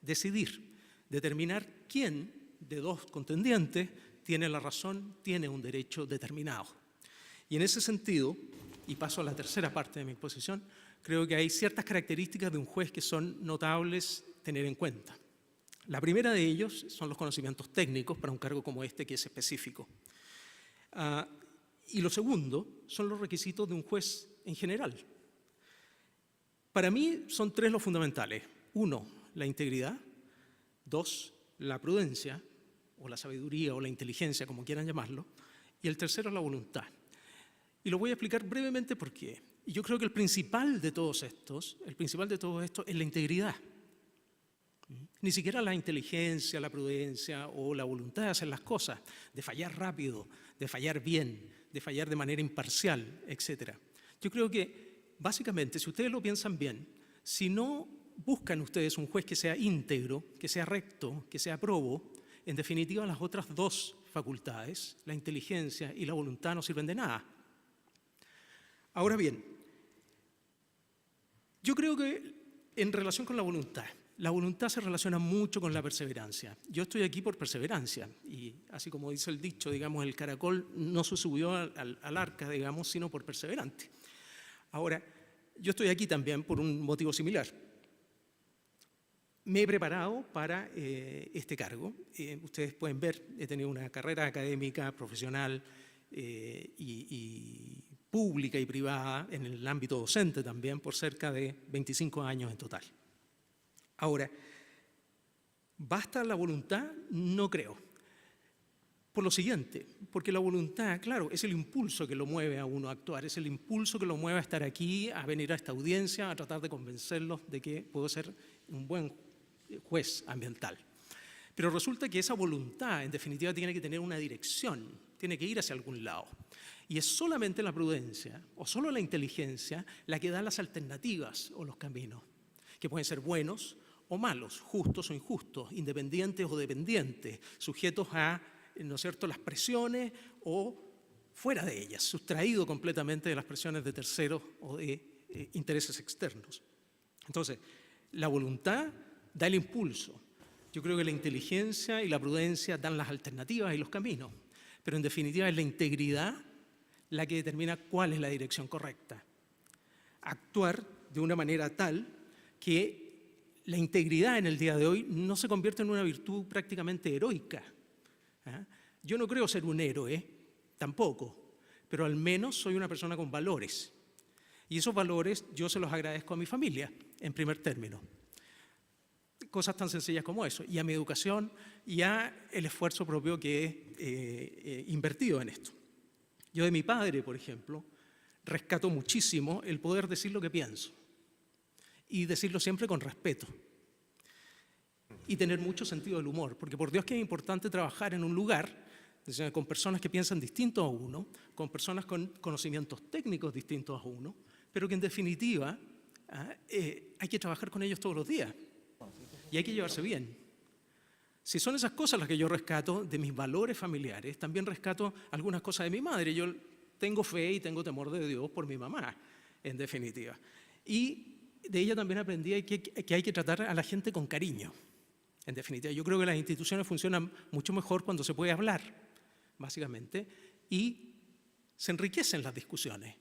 decidir, determinar quién de dos contendientes tiene la razón, tiene un derecho determinado. Y en ese sentido, y paso a la tercera parte de mi exposición, creo que hay ciertas características de un juez que son notables tener en cuenta. La primera de ellos son los conocimientos técnicos para un cargo como este, que es específico. Y lo segundo son los requisitos de un juez en general. Para mí son tres los fundamentales. Uno, la integridad. Dos, la prudencia, o la sabiduría, o la inteligencia, como quieran llamarlo. Y el tercero, la voluntad. Y lo voy a explicar brevemente por qué. Y yo creo que el principal de todos estos es la integridad. Ni siquiera la inteligencia, la prudencia o la voluntad de hacer las cosas, de fallar rápido, de fallar bien, de fallar de manera imparcial, etc. Yo creo que, básicamente, si ustedes lo piensan bien, si no buscan ustedes un juez que sea íntegro, que sea recto, que sea probo, en definitiva las otras dos facultades, la inteligencia y la voluntad, no sirven de nada. Ahora bien, yo creo que en relación con la voluntad se relaciona mucho con la perseverancia. Yo estoy aquí por perseverancia y así como dice el dicho, digamos, el caracol no se subió al arca, digamos, sino por perseverante. Ahora, yo estoy aquí también por un motivo similar. Me he preparado para este cargo. Ustedes pueden ver, he tenido una carrera académica, profesional y pública y privada en el ámbito docente también por cerca de 25 años en total. Ahora, ¿basta la voluntad? No creo. Por lo siguiente, porque la voluntad, claro, es el impulso que lo mueve a uno a actuar, es el impulso que lo mueve a estar aquí, a venir a esta audiencia, a tratar de convencerlos de que puedo ser un buen juez ambiental. Pero resulta que esa voluntad, en definitiva, tiene que tener una dirección, tiene que ir hacia algún lado. Y es solamente la prudencia o solo la inteligencia la que da las alternativas o los caminos, que pueden ser buenos o malos, justos o injustos, independientes o dependientes, sujetos a, ¿no es cierto?, las presiones o fuera de ellas, sustraído completamente de las presiones de terceros o de intereses externos. Entonces, la voluntad da el impulso. Yo creo que la inteligencia y la prudencia dan las alternativas y los caminos, pero en definitiva es la integridad la que determina cuál es la dirección correcta. Actuar de una manera tal que la integridad en el día de hoy no se convierte en una virtud prácticamente heroica. Yo no creo ser un héroe, tampoco, pero al menos soy una persona con valores. Y esos valores yo se los agradezco a mi familia, en primer término. Cosas tan sencillas como eso, y a mi educación y a el esfuerzo propio que he invertido en esto. Yo de mi padre, por ejemplo, rescato muchísimo el poder decir lo que pienso y decirlo siempre con respeto y tener mucho sentido del humor, porque por Dios que es importante trabajar en un lugar con personas que piensan distinto a uno, con personas con conocimientos técnicos distintos a uno, pero que en definitiva hay que trabajar con ellos todos los días y hay que llevarse bien. Si son esas cosas las que yo rescato de mis valores familiares, también rescato algunas cosas de mi madre. Yo tengo fe y tengo temor de Dios por mi mamá, en definitiva. Y de ella también aprendí que hay que tratar a la gente con cariño. En definitiva, yo creo que las instituciones funcionan mucho mejor cuando se puede hablar, básicamente, y se enriquecen las discusiones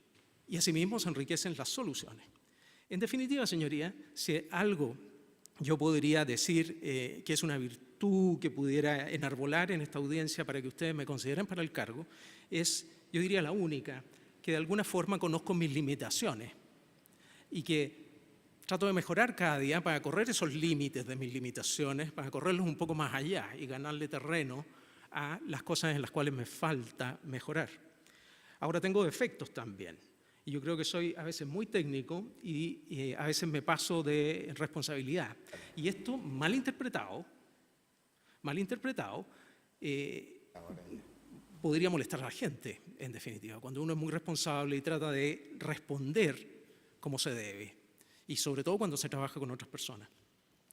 y asimismo se enriquecen las soluciones. En definitiva, señoría, si algo yo podría decir que es una virtud que pudiera enarbolar en esta audiencia para que ustedes me consideren para el cargo, es, yo diría la única, que de alguna forma conozco mis limitaciones y que trato de mejorar cada día para correr esos límites de mis limitaciones, para correrlos un poco más allá y ganarle terreno a las cosas en las cuales me falta mejorar. Ahora tengo defectos también. Y yo creo que soy a veces muy técnico y a veces me paso de responsabilidad. Y esto mal interpretado, podría molestar a la gente, en definitiva, cuando uno es muy responsable y trata de responder como se debe, y sobre todo cuando se trabaja con otras personas.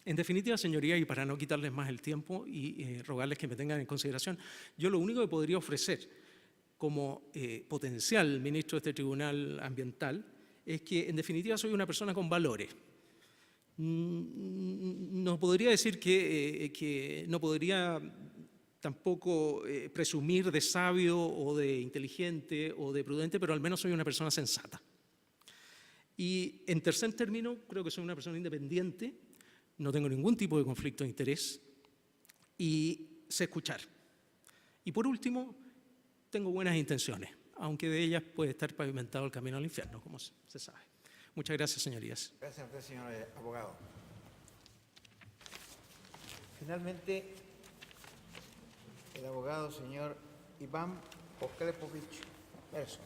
En definitiva, señoría, y para no quitarles más el tiempo y rogarles que me tengan en consideración, yo lo único que podría ofrecer como potencial ministro de este tribunal ambiental es que, en definitiva, soy una persona con valores. No podría decir que no podría tampoco presumir de sabio o de inteligente o de prudente, pero al menos soy una persona sensata. Y en tercer término, creo que soy una persona independiente, no tengo ningún tipo de conflicto de interés y sé escuchar. Y por último, tengo buenas intenciones, aunque de ellas puede estar pavimentado el camino al infierno, como se sabe. Muchas gracias, señorías. Gracias a usted, señor abogado. Finalmente, el abogado señor Iván Oklepovich Persson.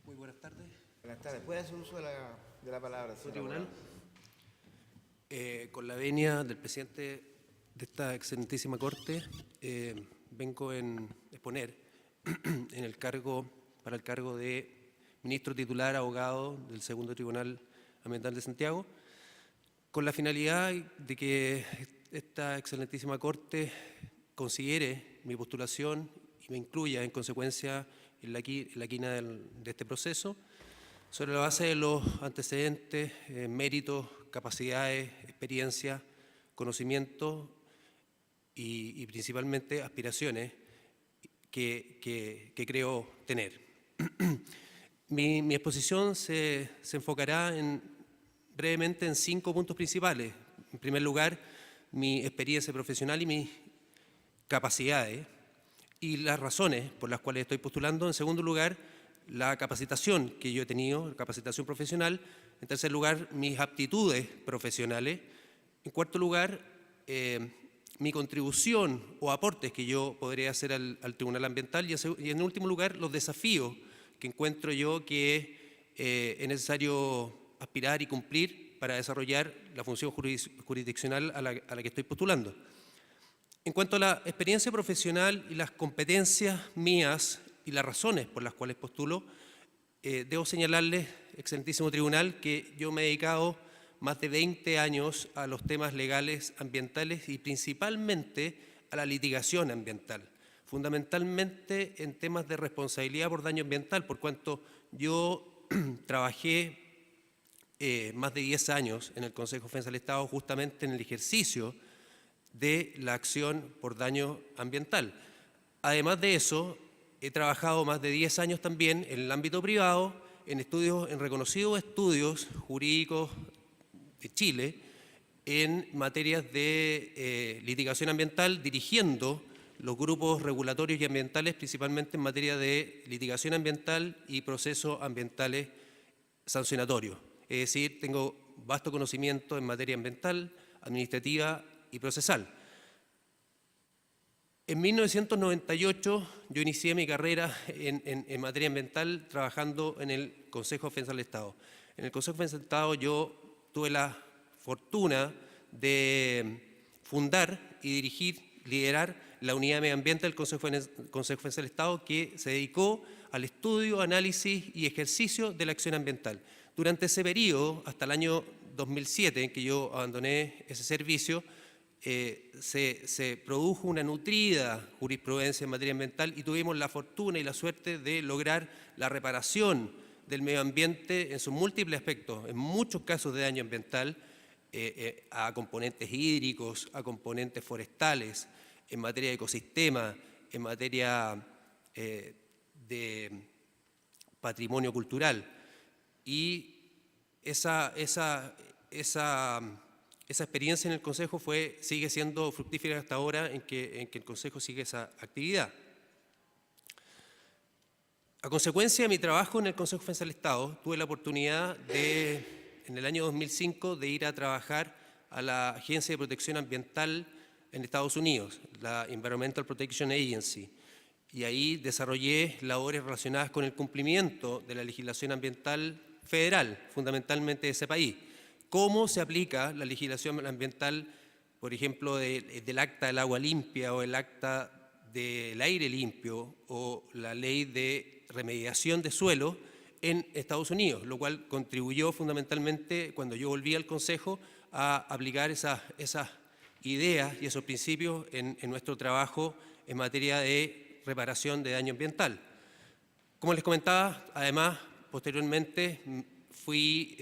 Muy buenas tardes. Buenas tardes. ¿Puede hacer uso de la palabra, señor Tribunal. abogado? Con la venia del presidente de esta excelentísima Corte, vengo en exponer en el cargo, para el cargo de ministro titular abogado del Segundo Tribunal Ambiental de Santiago, con la finalidad de que esta excelentísima Corte considere mi postulación y me incluya en consecuencia en la quina de este proceso, sobre la base de los antecedentes, méritos, capacidades, experiencia, conocimientos y principalmente aspiraciones que creo tener. Mi exposición se enfocará brevemente en 5 puntos principales. En primer lugar, mi experiencia profesional y mis capacidades y las razones por las cuales estoy postulando. En segundo lugar, la capacitación que yo he tenido, capacitación profesional. En tercer lugar, mis aptitudes profesionales. En cuarto lugar, mi contribución o aportes que yo podría hacer al Tribunal Ambiental. Y en último lugar, los desafíos que encuentro yo que es necesario aspirar y cumplir para desarrollar la función jurisdiccional a la que estoy postulando. En cuanto a la experiencia profesional y las competencias mías y las razones por las cuales postulo, debo señalarles, excelentísimo tribunal, que yo me he dedicado más de 20 años a los temas legales ambientales y principalmente a la litigación ambiental, fundamentalmente en temas de responsabilidad por daño ambiental, por cuanto yo trabajé más de 10 años en el Consejo de Defensa del Estado justamente en el ejercicio de la acción por daño ambiental. Además de eso, he trabajado más de 10 años también en el ámbito privado, en reconocidos estudios jurídicos de Chile, en materias de litigación ambiental, dirigiendo los grupos regulatorios y ambientales, principalmente en materia de litigación ambiental y procesos ambientales sancionatorios. Es decir, tengo vasto conocimiento en materia ambiental, administrativa y procesal. En 1998 yo inicié mi carrera en materia ambiental trabajando en el Consejo de Defensa del Estado. En el Consejo de Defensa del Estado yo tuve la fortuna de fundar y liderar la unidad de medio ambiente del Consejo de Defensa del Estado, que se dedicó al estudio, análisis y ejercicio de la acción ambiental. Durante ese periodo, hasta el año 2007, en que yo abandoné ese servicio, se produjo una nutrida jurisprudencia en materia ambiental y tuvimos la fortuna y la suerte de lograr la reparación del medio ambiente en sus múltiples aspectos, en muchos casos de daño ambiental, a componentes hídricos, a componentes forestales, en materia de ecosistema, en materia de patrimonio cultural. Y esa experiencia en el Consejo sigue siendo fructífera hasta ahora en que el Consejo sigue esa actividad. A consecuencia de mi trabajo en el Consejo de Defensa del Estado, tuve la oportunidad en el año 2005 de ir a trabajar a la Agencia de Protección Ambiental en Estados Unidos, la Environmental Protection Agency, y ahí desarrollé labores relacionadas con el cumplimiento de la legislación ambiental federal, fundamentalmente de ese país. Cómo se aplica la legislación ambiental, por ejemplo, del Acta del Agua Limpia o el Acta del Aire Limpio o la Ley de Remediación de Suelo en Estados Unidos, lo cual contribuyó fundamentalmente, cuando yo volví al Consejo, a aplicar esas ideas y esos principios en nuestro trabajo en materia de reparación de daño ambiental. Como les comentaba, además, posteriormente fui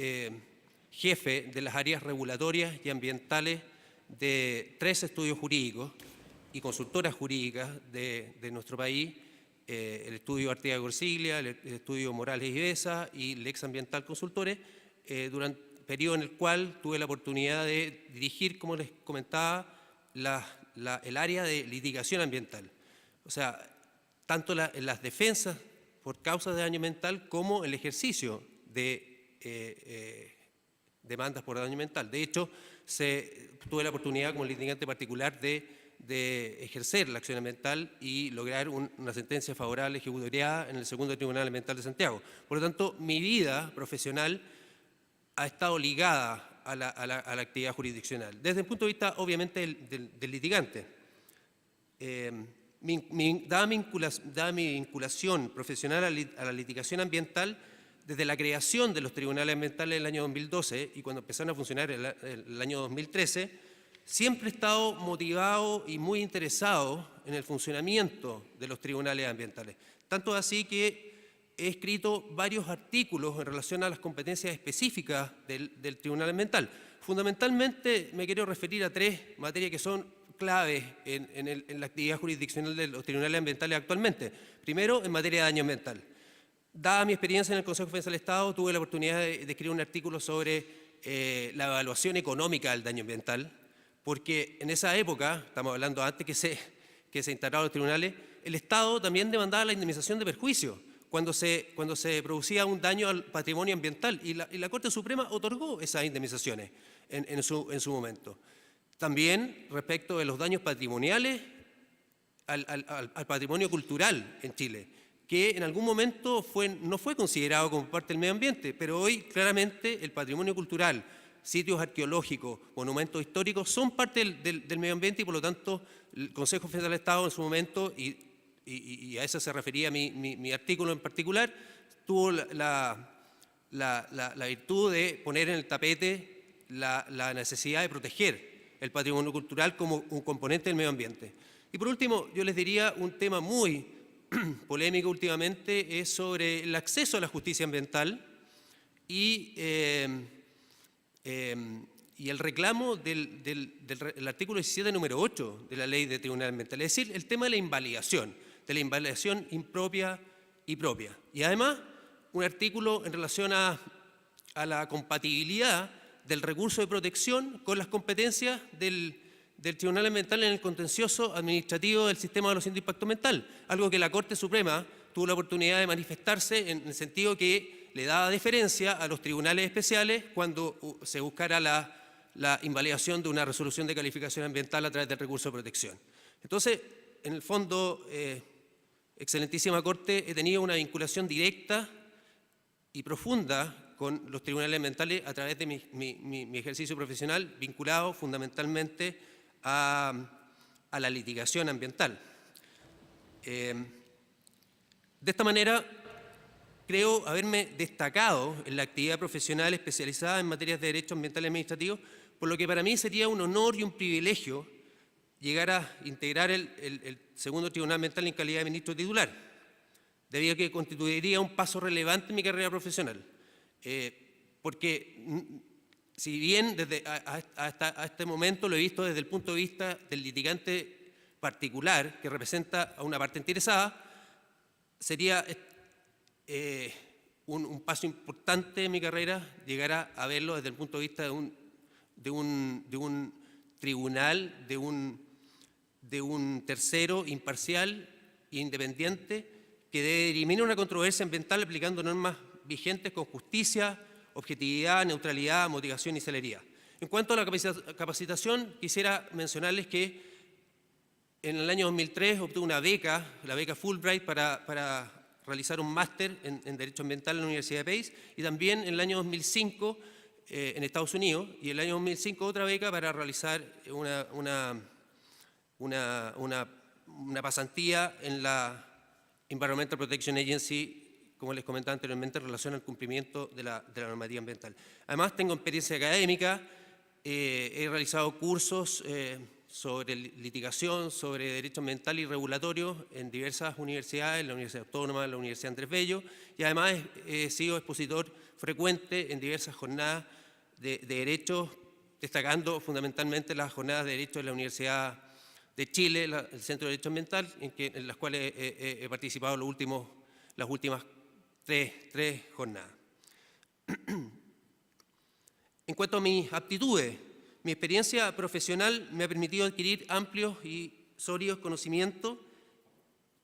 jefe de las áreas regulatorias y ambientales de 3 estudios jurídicos y consultoras jurídicas de nuestro país, el estudio Artigas Gorsiglia, el estudio Morales y Besa y Lex Ambiental Consultores, durante el periodo en el cual tuve la oportunidad de dirigir, como les comentaba, el área de litigación ambiental. O sea, tanto en las defensas por causas de daño ambiental como el ejercicio de demandas por daño ambiental. De hecho, tuve la oportunidad como litigante particular de ejercer la acción ambiental y lograr una sentencia favorable ejecutoriada en el Segundo Tribunal Ambiental de Santiago. Por lo tanto, mi vida profesional ha estado ligada a la actividad jurisdiccional, desde el punto de vista, obviamente, del litigante. Dada mi vinculación profesional a la litigación ambiental, desde la creación de los tribunales ambientales en el año 2012 y cuando empezaron a funcionar el año 2013, siempre he estado motivado y muy interesado en el funcionamiento de los tribunales ambientales. Tanto así que he escrito varios artículos en relación a las competencias específicas del Tribunal Ambiental. Fundamentalmente me quiero referir a 3 materias que son claves en la actividad jurisdiccional de los tribunales ambientales actualmente. Primero, en materia de daño ambiental. Dada mi experiencia en el Consejo de Defensa del Estado, tuve la oportunidad de escribir un artículo sobre la evaluación económica del daño ambiental, porque en esa época, estamos hablando antes que se instalaron los tribunales, el Estado también demandaba la indemnización de perjuicio cuando se producía un daño al patrimonio ambiental, y la Corte Suprema otorgó esas indemnizaciones en su momento. También respecto de los daños patrimoniales al patrimonio cultural en Chile, que en algún momento no fue considerado como parte del medio ambiente, pero hoy claramente el patrimonio cultural, sitios arqueológicos, monumentos históricos son parte del medio ambiente y por lo tanto el Consejo de Defensa del Estado en su momento, y a eso se refería mi artículo en particular, tuvo la virtud de poner en el tapete la necesidad de proteger el patrimonio cultural como un componente del medio ambiente. Y por último, yo les diría un tema muy polémico últimamente, es sobre el acceso a la justicia ambiental y el reclamo del artículo 17, número 8 de la Ley de Tribunal Ambiental, es decir, el tema de la invalidación impropia y propia. Y además, un artículo en relación a la compatibilidad del recurso de protección con las competencias del Tribunal Ambiental en el contencioso administrativo del sistema de evaluación de impacto ambiental, algo que la Corte Suprema tuvo la oportunidad de manifestarse en el sentido que le daba deferencia a los tribunales especiales cuando se buscara la invalidación de una resolución de calificación ambiental a través del recurso de protección. Entonces, en el fondo, excelentísima Corte, he tenido una vinculación directa y profunda con los tribunales ambientales a través de mi ejercicio profesional, vinculado fundamentalmente a la litigación ambiental. De esta manera, creo haberme destacado en la actividad profesional especializada en materias de derecho ambiental y administrativo, por lo que para mí sería un honor y un privilegio llegar a integrar el Segundo Tribunal Ambiental en calidad de ministro titular, debido a que constituiría un paso relevante en mi carrera profesional. Porque si bien hasta este momento lo he visto desde el punto de vista del litigante particular que representa a una parte interesada, sería un paso importante en mi carrera llegar a verlo desde el punto de vista de un tribunal, de un tercero imparcial e independiente que debe dirimir una controversia ambiental aplicando normas vigentes con justicia, objetividad, neutralidad, motivación y celeridad. En cuanto a la capacitación, quisiera mencionarles que en el año 2003 obtuve una beca, la beca Fulbright, para realizar un máster en Derecho Ambiental en la Universidad de Pace, y también en el año 2005 en Estados Unidos, y en el año 2005 otra beca para realizar una pasantía en la Environmental Protection Agency, como les comentaba anteriormente, en relación al cumplimiento de la normativa ambiental. Además, tengo experiencia académica, he realizado cursos sobre litigación, sobre derecho ambiental y regulatorio en diversas universidades, en la Universidad Autónoma, en la Universidad Andrés Bello, y además he sido expositor frecuente en diversas jornadas de Derecho, destacando fundamentalmente las jornadas de Derecho de la Universidad de Chile, el Centro de Derecho Ambiental, en las cuales he participado las últimas tres jornadas. En cuanto a mis aptitudes, mi experiencia profesional me ha permitido adquirir amplios y sólidos conocimientos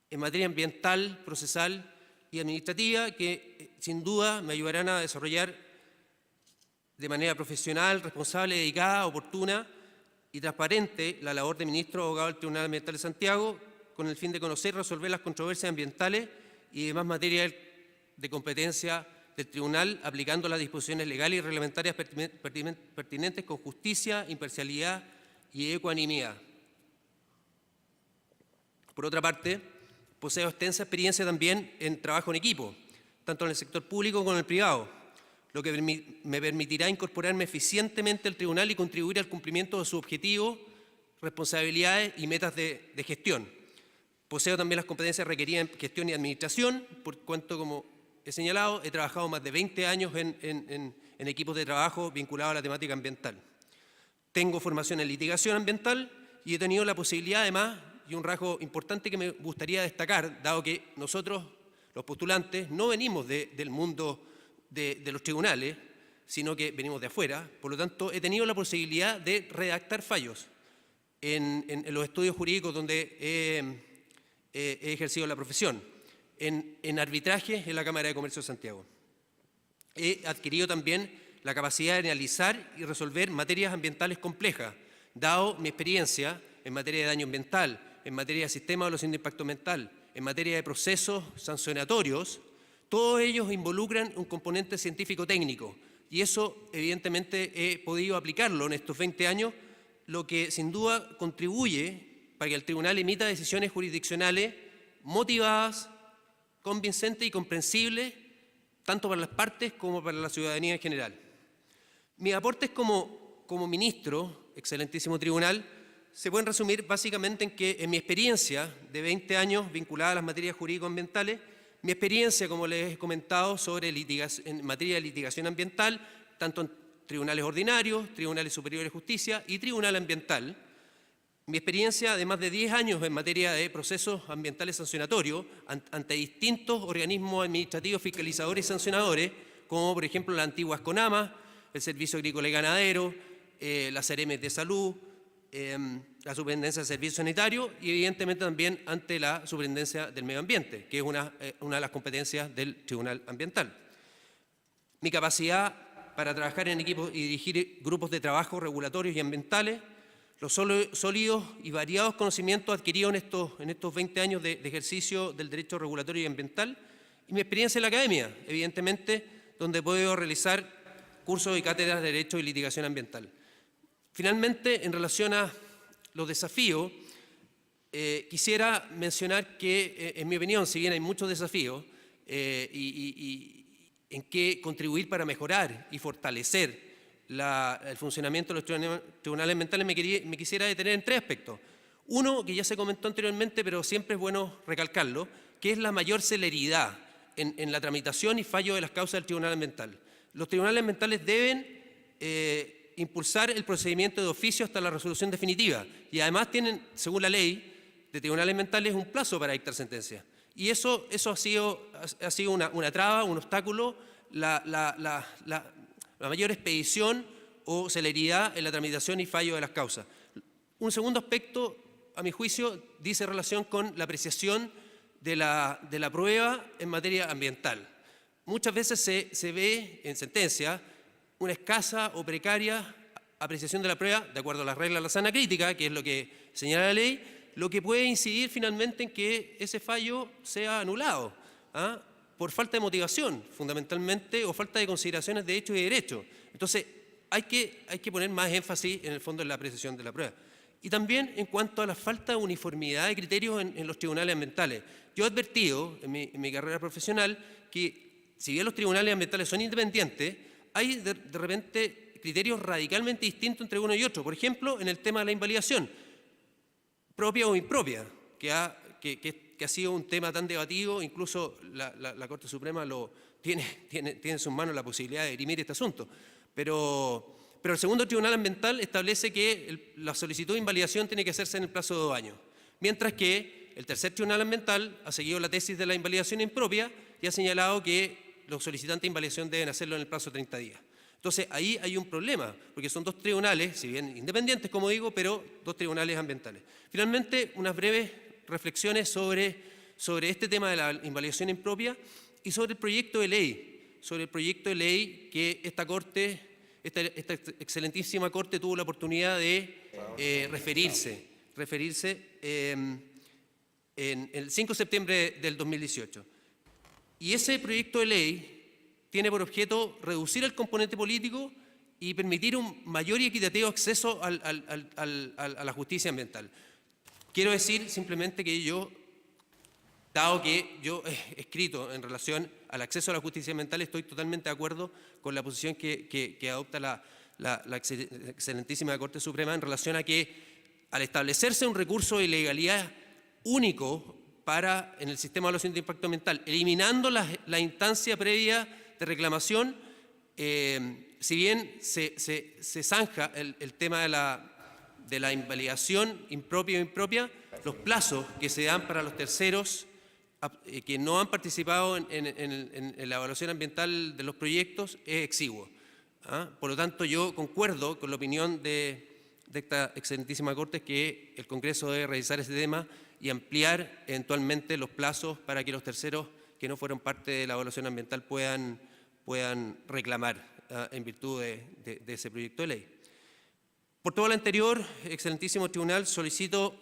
en materia ambiental, procesal y administrativa que sin duda me ayudarán a desarrollar de manera profesional, responsable, dedicada, oportuna y transparente la labor de ministro abogado del Tribunal Ambiental de Santiago con el fin de conocer y resolver las controversias ambientales y demás materias de competencia del Tribunal, aplicando las disposiciones legales y reglamentarias pertinentes con justicia, imparcialidad y ecuanimidad. Por otra parte, poseo extensa experiencia también en trabajo en equipo, tanto en el sector público como en el privado, lo que me permitirá incorporarme eficientemente al Tribunal y contribuir al cumplimiento de sus objetivos, responsabilidades y metas de gestión. Poseo también las competencias requeridas en gestión y administración, por cuanto, como he señalado, he trabajado más de 20 años en equipos de trabajo vinculados a la temática ambiental. Tengo formación en litigación ambiental y he tenido la posibilidad, además, y un rasgo importante que me gustaría destacar, dado que nosotros, los postulantes, no venimos del mundo de los tribunales, sino que venimos de afuera. Por lo tanto, he tenido la posibilidad de redactar fallos en los estudios jurídicos donde he ejercido la profesión, en arbitraje en la Cámara de Comercio de Santiago. He adquirido también la capacidad de analizar y resolver materias ambientales complejas, dado mi experiencia en materia de daño ambiental, en materia de sistema de evaluación de impacto ambiental, en materia de procesos sancionatorios. Todos ellos involucran un componente científico-técnico y eso evidentemente he podido aplicarlo en estos 20 años, lo que sin duda contribuye para que el Tribunal emita decisiones jurisdiccionales motivadas, convincentes y comprensibles, tanto para las partes como para la ciudadanía en general. Mis aportes como ministro, excelentísimo tribunal, se pueden resumir básicamente en que en mi experiencia de 20 años vinculada a las materias jurídico-ambientales, mi experiencia, como les he comentado, en materia de litigación ambiental, tanto en tribunales ordinarios, tribunales superiores de justicia y tribunal ambiental. Mi experiencia de más de 10 años en materia de procesos ambientales sancionatorios ante distintos organismos administrativos fiscalizadores y sancionadores, como por ejemplo la antigua CONAMA, el Servicio Agrícola y Ganadero, las CEREMES de Salud, la Superintendencia de Servicios Sanitarios y evidentemente también ante la Superintendencia del Medio Ambiente, que es una de las competencias del Tribunal Ambiental. Mi capacidad para trabajar en equipos y dirigir grupos de trabajo regulatorios y ambientales, los sólidos y variados conocimientos adquiridos en estos 20 años de ejercicio del derecho regulatorio y ambiental, y mi experiencia en la academia, evidentemente, donde he podido realizar cursos y cátedras de Derecho y Litigación Ambiental. Finalmente, en relación a los desafíos, quisiera mencionar que, en mi opinión, si bien hay muchos desafíos, en qué contribuir para mejorar y fortalecer el funcionamiento de los tribunales ambientales, me quisiera detener en 3 aspectos. Uno, que ya se comentó anteriormente, pero siempre es bueno recalcarlo, que es la mayor celeridad en la tramitación y fallo de las causas del tribunal ambiental. Los tribunales ambientales deben impulsar el procedimiento de oficio hasta la resolución definitiva y además tienen, según la ley de tribunales ambientales, un plazo para dictar sentencia. Y eso ha sido una traba, un obstáculo, la mayor expedición o celeridad en la tramitación y fallo de las causas. Un segundo aspecto, a mi juicio, dice relación con la apreciación de la prueba en materia ambiental. Muchas veces se ve en sentencia una escasa o precaria apreciación de la prueba, de acuerdo a las reglas de la sana crítica, que es lo que señala la ley, lo que puede incidir finalmente en que ese fallo sea anulado, por falta de motivación, fundamentalmente, o falta de consideraciones de hecho y de derecho. Entonces, hay que poner más énfasis en el fondo en la apreciación de la prueba. Y también en cuanto a la falta de uniformidad de criterios en los tribunales ambientales. Yo he advertido en mi carrera profesional que, si bien los tribunales ambientales son independientes, hay de repente criterios radicalmente distintos entre uno y otro. Por ejemplo, en el tema de la invalidación, propia o impropia, que ha sido un tema tan debatido, incluso la Corte Suprema tiene en sus manos la posibilidad de dirimir este asunto. Pero el segundo tribunal ambiental establece que la solicitud de invalidación tiene que hacerse en el plazo de 2 años, mientras que el tercer tribunal ambiental ha seguido la tesis de la invalidación impropia y ha señalado que los solicitantes de invalidación deben hacerlo en el plazo de 30 días. Entonces, ahí hay un problema, porque son 2 tribunales, si bien independientes, como digo, pero 2 tribunales ambientales. Finalmente, unas breves reflexiones sobre este tema de la invalidación impropia y sobre el proyecto de ley, que esta excelentísima Corte tuvo la oportunidad de referirse en el 5 de septiembre del 2018. Y ese proyecto de ley tiene por objeto reducir el componente político y permitir un mayor y equitativo acceso a la justicia ambiental. Quiero decir simplemente que dado que yo he escrito en relación al acceso a la justicia ambiental, estoy totalmente de acuerdo con la posición que adopta la excelentísima Corte Suprema en relación a que al establecerse un recurso de ilegalidad único en el sistema de evaluación de impacto ambiental, eliminando la instancia previa de reclamación, si bien se zanja el tema de la invalidación impropia o impropia, los plazos que se dan para los terceros que no han participado en la evaluación ambiental de los proyectos es exiguo. Por lo tanto, yo concuerdo con la opinión de esta excelentísima Corte que el Congreso debe revisar ese tema y ampliar eventualmente los plazos para que los terceros que no fueron parte de la evaluación ambiental puedan reclamar en virtud de ese proyecto de ley. Por todo lo anterior, excelentísimo Tribunal, solicito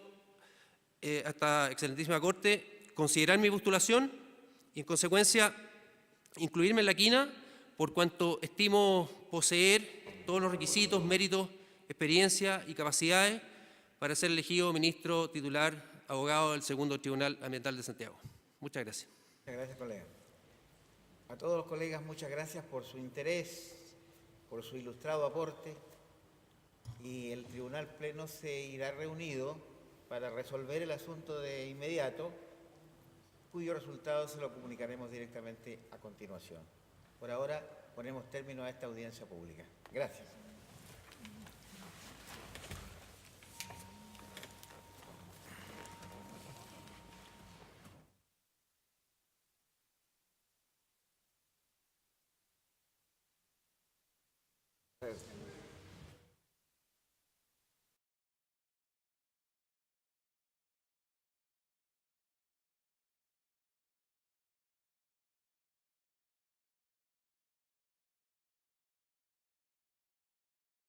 a esta excelentísima Corte considerar mi postulación y, en consecuencia, incluirme en la quina por cuanto estimo poseer todos los requisitos, méritos, experiencia y capacidades para ser elegido ministro titular, abogado del Segundo Tribunal Ambiental de Santiago. Muchas gracias. Muchas gracias, colega. A todos los colegas, muchas gracias por su interés, por su ilustrado aporte, y el Tribunal Pleno se irá reunido para resolver el asunto de inmediato, cuyo resultado se lo comunicaremos directamente a continuación. Por ahora, ponemos término a esta audiencia pública. Gracias. Gracias.